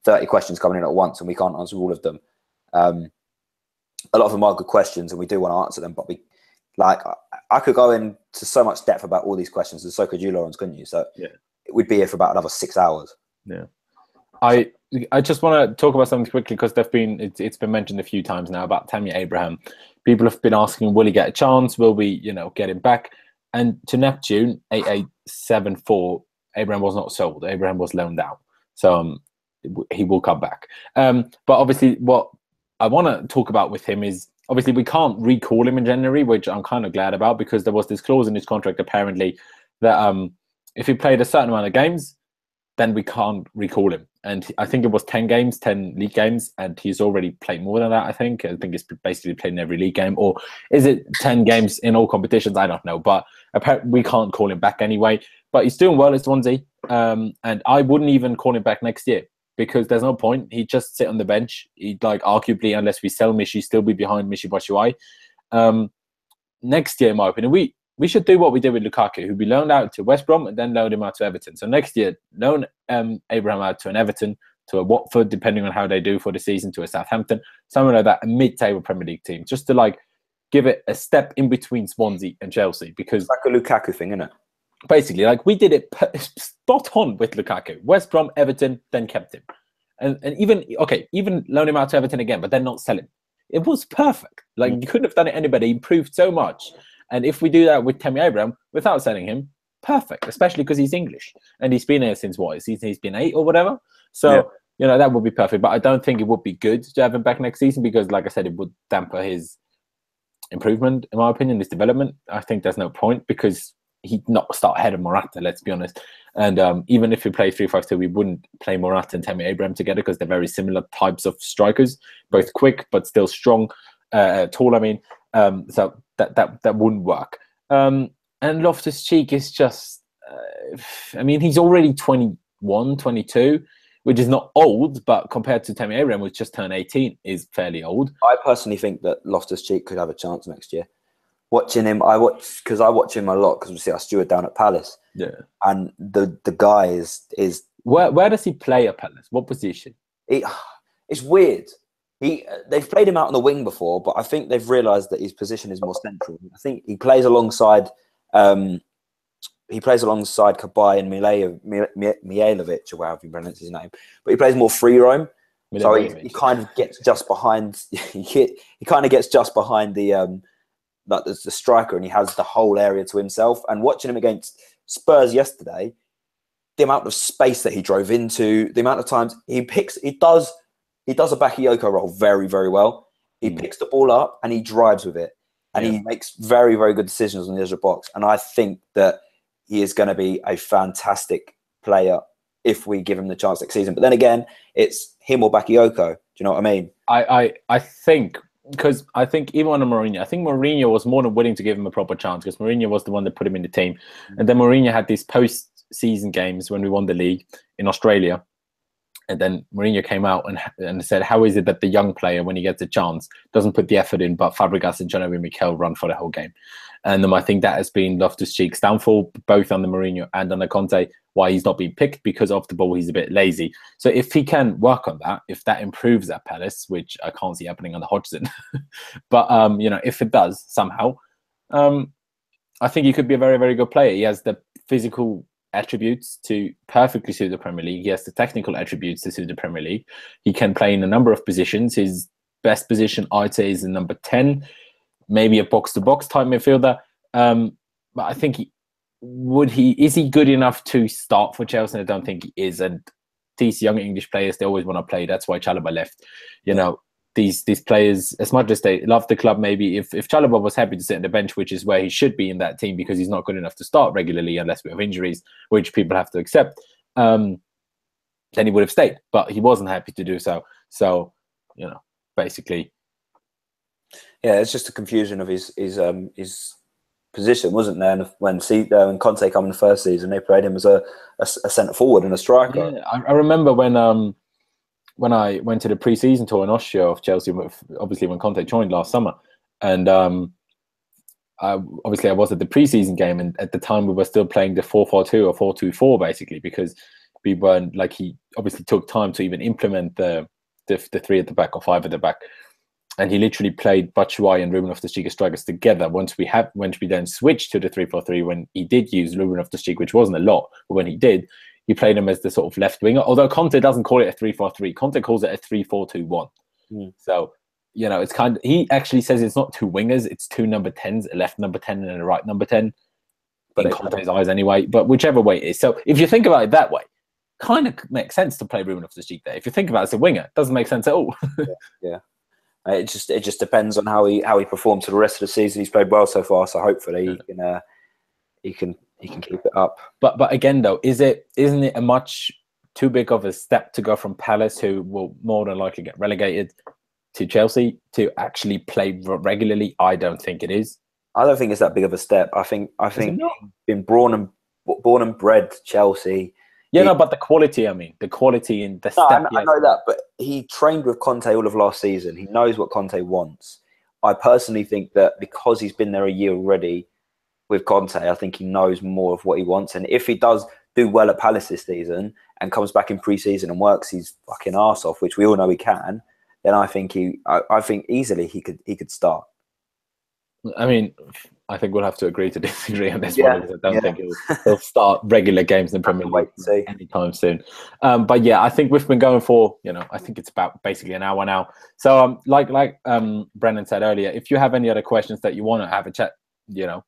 30 questions coming in at once, and we can't answer all of them. A lot of them are good questions, and we do want to answer them. But I could go into so much depth about all these questions, and so could you, Laurenz, couldn't you? So we'd be here for about another 6 hours. Yeah. I just want to talk about something quickly, because it's been mentioned a few times now about Tammy Abraham. People have been asking, will he get a chance? Will we, get him back? And to Neptune 8874, Abraham was not sold. Abraham was loaned out. So he will come back. But obviously what I want to talk about with him is, obviously we can't recall him in January, which I'm kind of glad about, because there was this clause in his contract apparently that if he played a certain amount of games, then we can't recall him. And I think it was 10 games, 10 league games, and he's already played more than that, I think. I think he's basically played in every league game. Or is it 10 games in all competitions? I don't know. But apparently we can't call him back anyway. But he's doing well at Swansea. And I wouldn't even call him back next year, because there's no point. He'd just sit on the bench. He'd, like, arguably, unless we sell Michy, still be behind Michy Batshuayi. Next year, in my opinion, we should do what we did with Lukaku, who'd be loaned out to West Brom and then loaned him out to Everton. So next year, loan Abraham out to an Everton, to a Watford, depending on how they do for the season, to a Southampton, something like that, a mid-table Premier League team, just to, like, give it a step in between Swansea and Chelsea. Because it's like a Lukaku thing, isn't it? Basically, like, we did it spot on with Lukaku. West Brom, Everton, then kept him. And even loan him out to Everton again, but then not sell him. It was perfect. Like, you couldn't have done it any better. He improved so much. And if we do that with Tammy Abraham without selling him, perfect, especially because he's English. And he's been here since what? He's been 8 or whatever. So, that would be perfect. But I don't think it would be good to have him back next season, because, like I said, it would damper his improvement, in my opinion, his development. I think there's no point, because he'd not start ahead of Morata, let's be honest. And even if we play 3-5-2, we wouldn't play Morata and Tammy Abraham together, because they're very similar types of strikers, both quick but still strong, tall, I mean. So that wouldn't work. And Loftus-Cheek is just, he's already 21, 22, which is not old, but compared to Tammy Abraham, which just turned 18, is fairly old. I personally think that Loftus-Cheek could have a chance next year. Watching him, I watch him a lot, because we see our steward down at Palace. Yeah. And the guy is where does he play at Palace? What position? It's weird. They've played him out on the wing before, but I think they've realised that his position is more central. I think he plays alongside Kabay and Mijailovic, or however you pronounce his name. But he plays more free roam, so he kind of gets just behind. He kind of gets just behind the striker, and he has the whole area to himself. And watching him against Spurs yesterday, the amount of space that he drove into, the amount of times he does a Bakayoko role very, very well. He picks the ball up and he drives with it. And he makes very, very good decisions on the edge of the box. And I think that he is going to be a fantastic player if we give him the chance next season. But then again, it's him or Bakayoko. Do you know what I mean? I think, because I think even on Mourinho, I think Mourinho was more than willing to give him a proper chance, because Mourinho was the one that put him in the team. And then Mourinho had these post-season games when we won the league in Australia. And then Mourinho came out and said, how is it that the young player, when he gets a chance, doesn't put the effort in, but Fabregas and John-Obi Mikel run for the whole game? And I think that has been Loftus-Cheek's downfall, both under Mourinho and under Conte, why he's not being picked, because off the ball he's a bit lazy. So if he can work on that, if that improves at Palace, which I can't see happening under Hodgson, but if it does somehow, I think he could be a very, very good player. He has the physical attributes to perfectly suit the Premier League. He has the technical attributes to suit the Premier League. He can play in a number of positions. His best position, I'd say, is the number 10, maybe a box-to-box type midfielder. But I think is he good enough to start for Chelsea? I don't think he is. And these young English players, they always want to play. That's why Chalobah left. These players, as much as they love the club, maybe if Chalobah was happy to sit on the bench, which is where he should be in that team, because he's not good enough to start regularly unless we have injuries, which people have to accept, then he would have stayed. But he wasn't happy to do so. So, basically. Yeah, it's just a confusion of his position, wasn't there? And when Conte came in the first season, they played him as a centre forward and a striker. Yeah, I remember when I went to the pre-season tour in Austria of Chelsea, obviously when Conte joined last summer, and I was at the pre-season game, and at the time we were still playing the 4-4-2 or 4-2-4, basically, because we weren't, like, he obviously took time to even implement the 3 at the back or 5 at the back, and he literally played Batshuayi and Ruben Loftus-Cheek as strikers together. Once we then switched to the 3-4-3, when he did use Ruben Loftus-Cheek, which wasn't a lot, but when he did, he played him as the sort of left winger. Although Conte doesn't call it a 3-4-3, Conte calls it a 3-4-2-1. So, it's kind of, he actually says it's not 2 wingers, it's 2 number 10s, a left number 10 and a right number 10. in Conte's eyes anyway. But whichever way it is. So if you think about it that way, kind of makes sense to play Ruben Loftus-Cheek there. If you think about it as a winger, it doesn't make sense at all. Yeah. It just depends on how he performs for the rest of the season. He's played well so far, so hopefully he can keep it up. But again, though, isn't it a much too big of a step to go from Palace, who will more than likely get relegated, to Chelsea to actually play regularly? I don't think it is. I don't think it's that big of a step. I think been born and bred Chelsea. Yeah, no, but the quality. I mean, the quality in the step. I know that, but he trained with Conte all of last season. He knows what Conte wants. I personally think that because he's been there a year already with Conte, I think he knows more of what he wants. And if he does do well at Palace this season and comes back in pre-season and works his fucking arse off, which we all know he can, then I think easily he could start. I mean, I think we'll have to agree to disagree on this one, because I don't think he'll start regular games in Premier League anytime soon. But yeah, I think we've been going for, I think it's about basically an hour now. So like Brendan said earlier, if you have any other questions that you want to have a chat,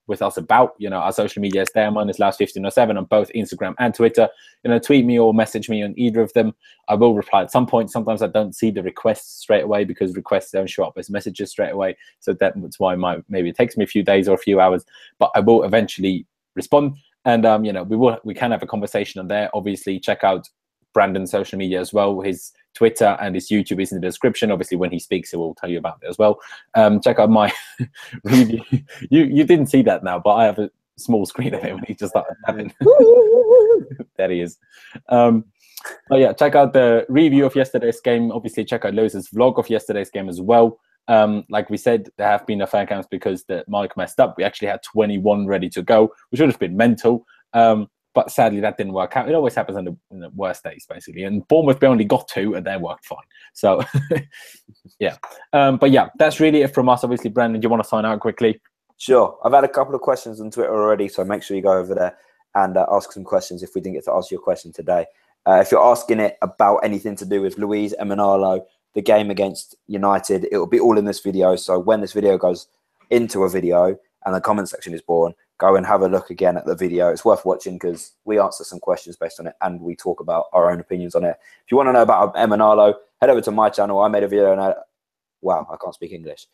with us about, our social media is there. Mine is Last1507 on both Instagram and Twitter. Tweet me or message me on either of them. I will reply at some point. Sometimes I don't see the requests straight away because requests don't show up as messages straight away. So that's why maybe it takes me a few days or a few hours, but I will eventually respond. And we can have a conversation on there. Obviously, check out Brandon's social media as well. His Twitter and his YouTube is in the description. Obviously, when he speaks, he will tell you about it as well. Check out my review. You didn't see that now, but I have a small screen of him and he just started tapping. There he is. But yeah, check out the review of yesterday's game. Obviously, check out Luiz's vlog of yesterday's game as well. Like we said, there have been no fan counts because the mic messed up. We actually had 21 ready to go, which would have been mental. But sadly, that didn't work out. It always happens on the worst days, basically. And Bournemouth, we only got 2, and they worked fine. So, yeah. But yeah, that's really it from us. Obviously, Brandon, do you want to sign out quickly? Sure. I've had a couple of questions on Twitter already, so make sure you go over there and ask some questions if we didn't get to ask your question today. If you're asking it about anything to do with Luiz, Emenalo, the game against United, it will be all in this video. So when this video goes into a video and the comment section is born, go and have a look again at the video. It's worth watching because we answer some questions based on it and we talk about our own opinions on it. If you want to know about Emenalo, head over to my channel. I made a video on it. Wow, I can't speak English.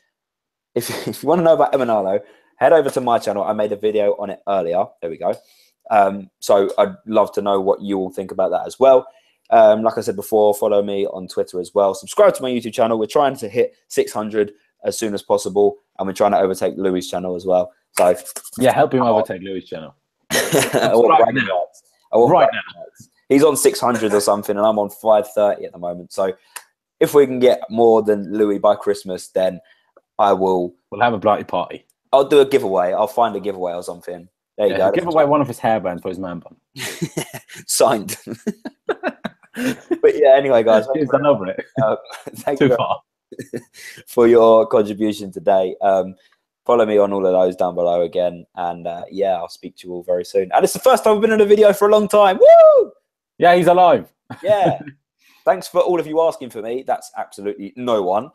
If you want to know about Emenalo, head over to my channel. I made a video on it earlier. There we go. So I'd love to know what you all think about that as well. Like I said before, follow me on Twitter as well. Subscribe to my YouTube channel. We're trying to hit 600 as soon as possible. And we're trying to overtake Louis' channel as well. So yeah, help him overtake Louis' channel. right now. He's on 600 or something, and I'm on 530 at the moment. So if we can get more than Louis by Christmas, then we'll have a blighty party. I'll do a giveaway. I'll find a giveaway or something. There you go. Give away one of his hairbands for his man bun. Signed. But yeah, anyway, guys. He's done over it. Thank you for your contribution today. Follow me on all of those down below again. And yeah, I'll speak to you all very soon. And it's the first time I've been in a video for a long time. Woo! Yeah, he's alive. Yeah. Thanks for all of you asking for me. That's absolutely no one.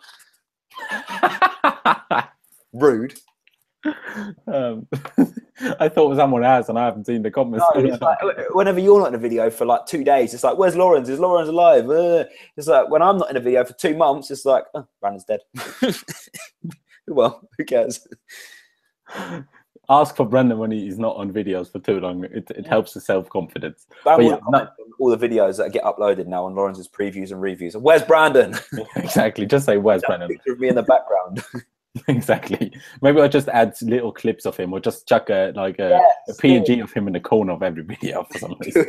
Rude. I thought someone has, and I haven't seen the comments. No, it's like, whenever you're not in a video for like 2 days, it's like, where's Laurenz? Is Laurenz alive? It's like when I'm not in a video for 2 months, it's like, oh, Brandon's dead. Well, who cares? Ask for Brendan when he's not on videos for too long. It helps the self-confidence. Yeah, all the videos that get uploaded now on Laurenz's previews and reviews. Where's Brandon? Exactly. Just say, where's Brandon? Picture of me in the background. Exactly. Maybe I'll just add little clips of him, or just chuck a PNG of him in the corner of every video for some reason.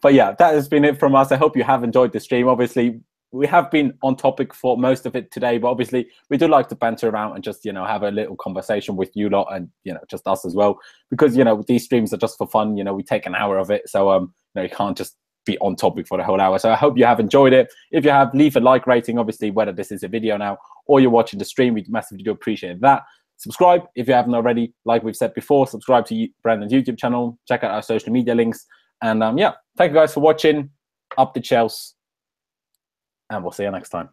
But yeah, that has been it from us. I hope you have enjoyed the stream. Obviously, we have been on topic for most of it today, but obviously we do like to banter around and just, have a little conversation with you lot and, just us as well, because, these streams are just for fun. We take an hour of it. So, you can't just be on topic for the whole hour. So I hope you have enjoyed it. If you have, leave a like rating, obviously, whether this is a video now or you're watching the stream. We massively do appreciate that. Subscribe if you haven't already. Like we've said before, subscribe to Brandon's YouTube channel. Check out our social media links. And yeah, thank you guys for watching. Up the Chelsea. And we'll see you next time.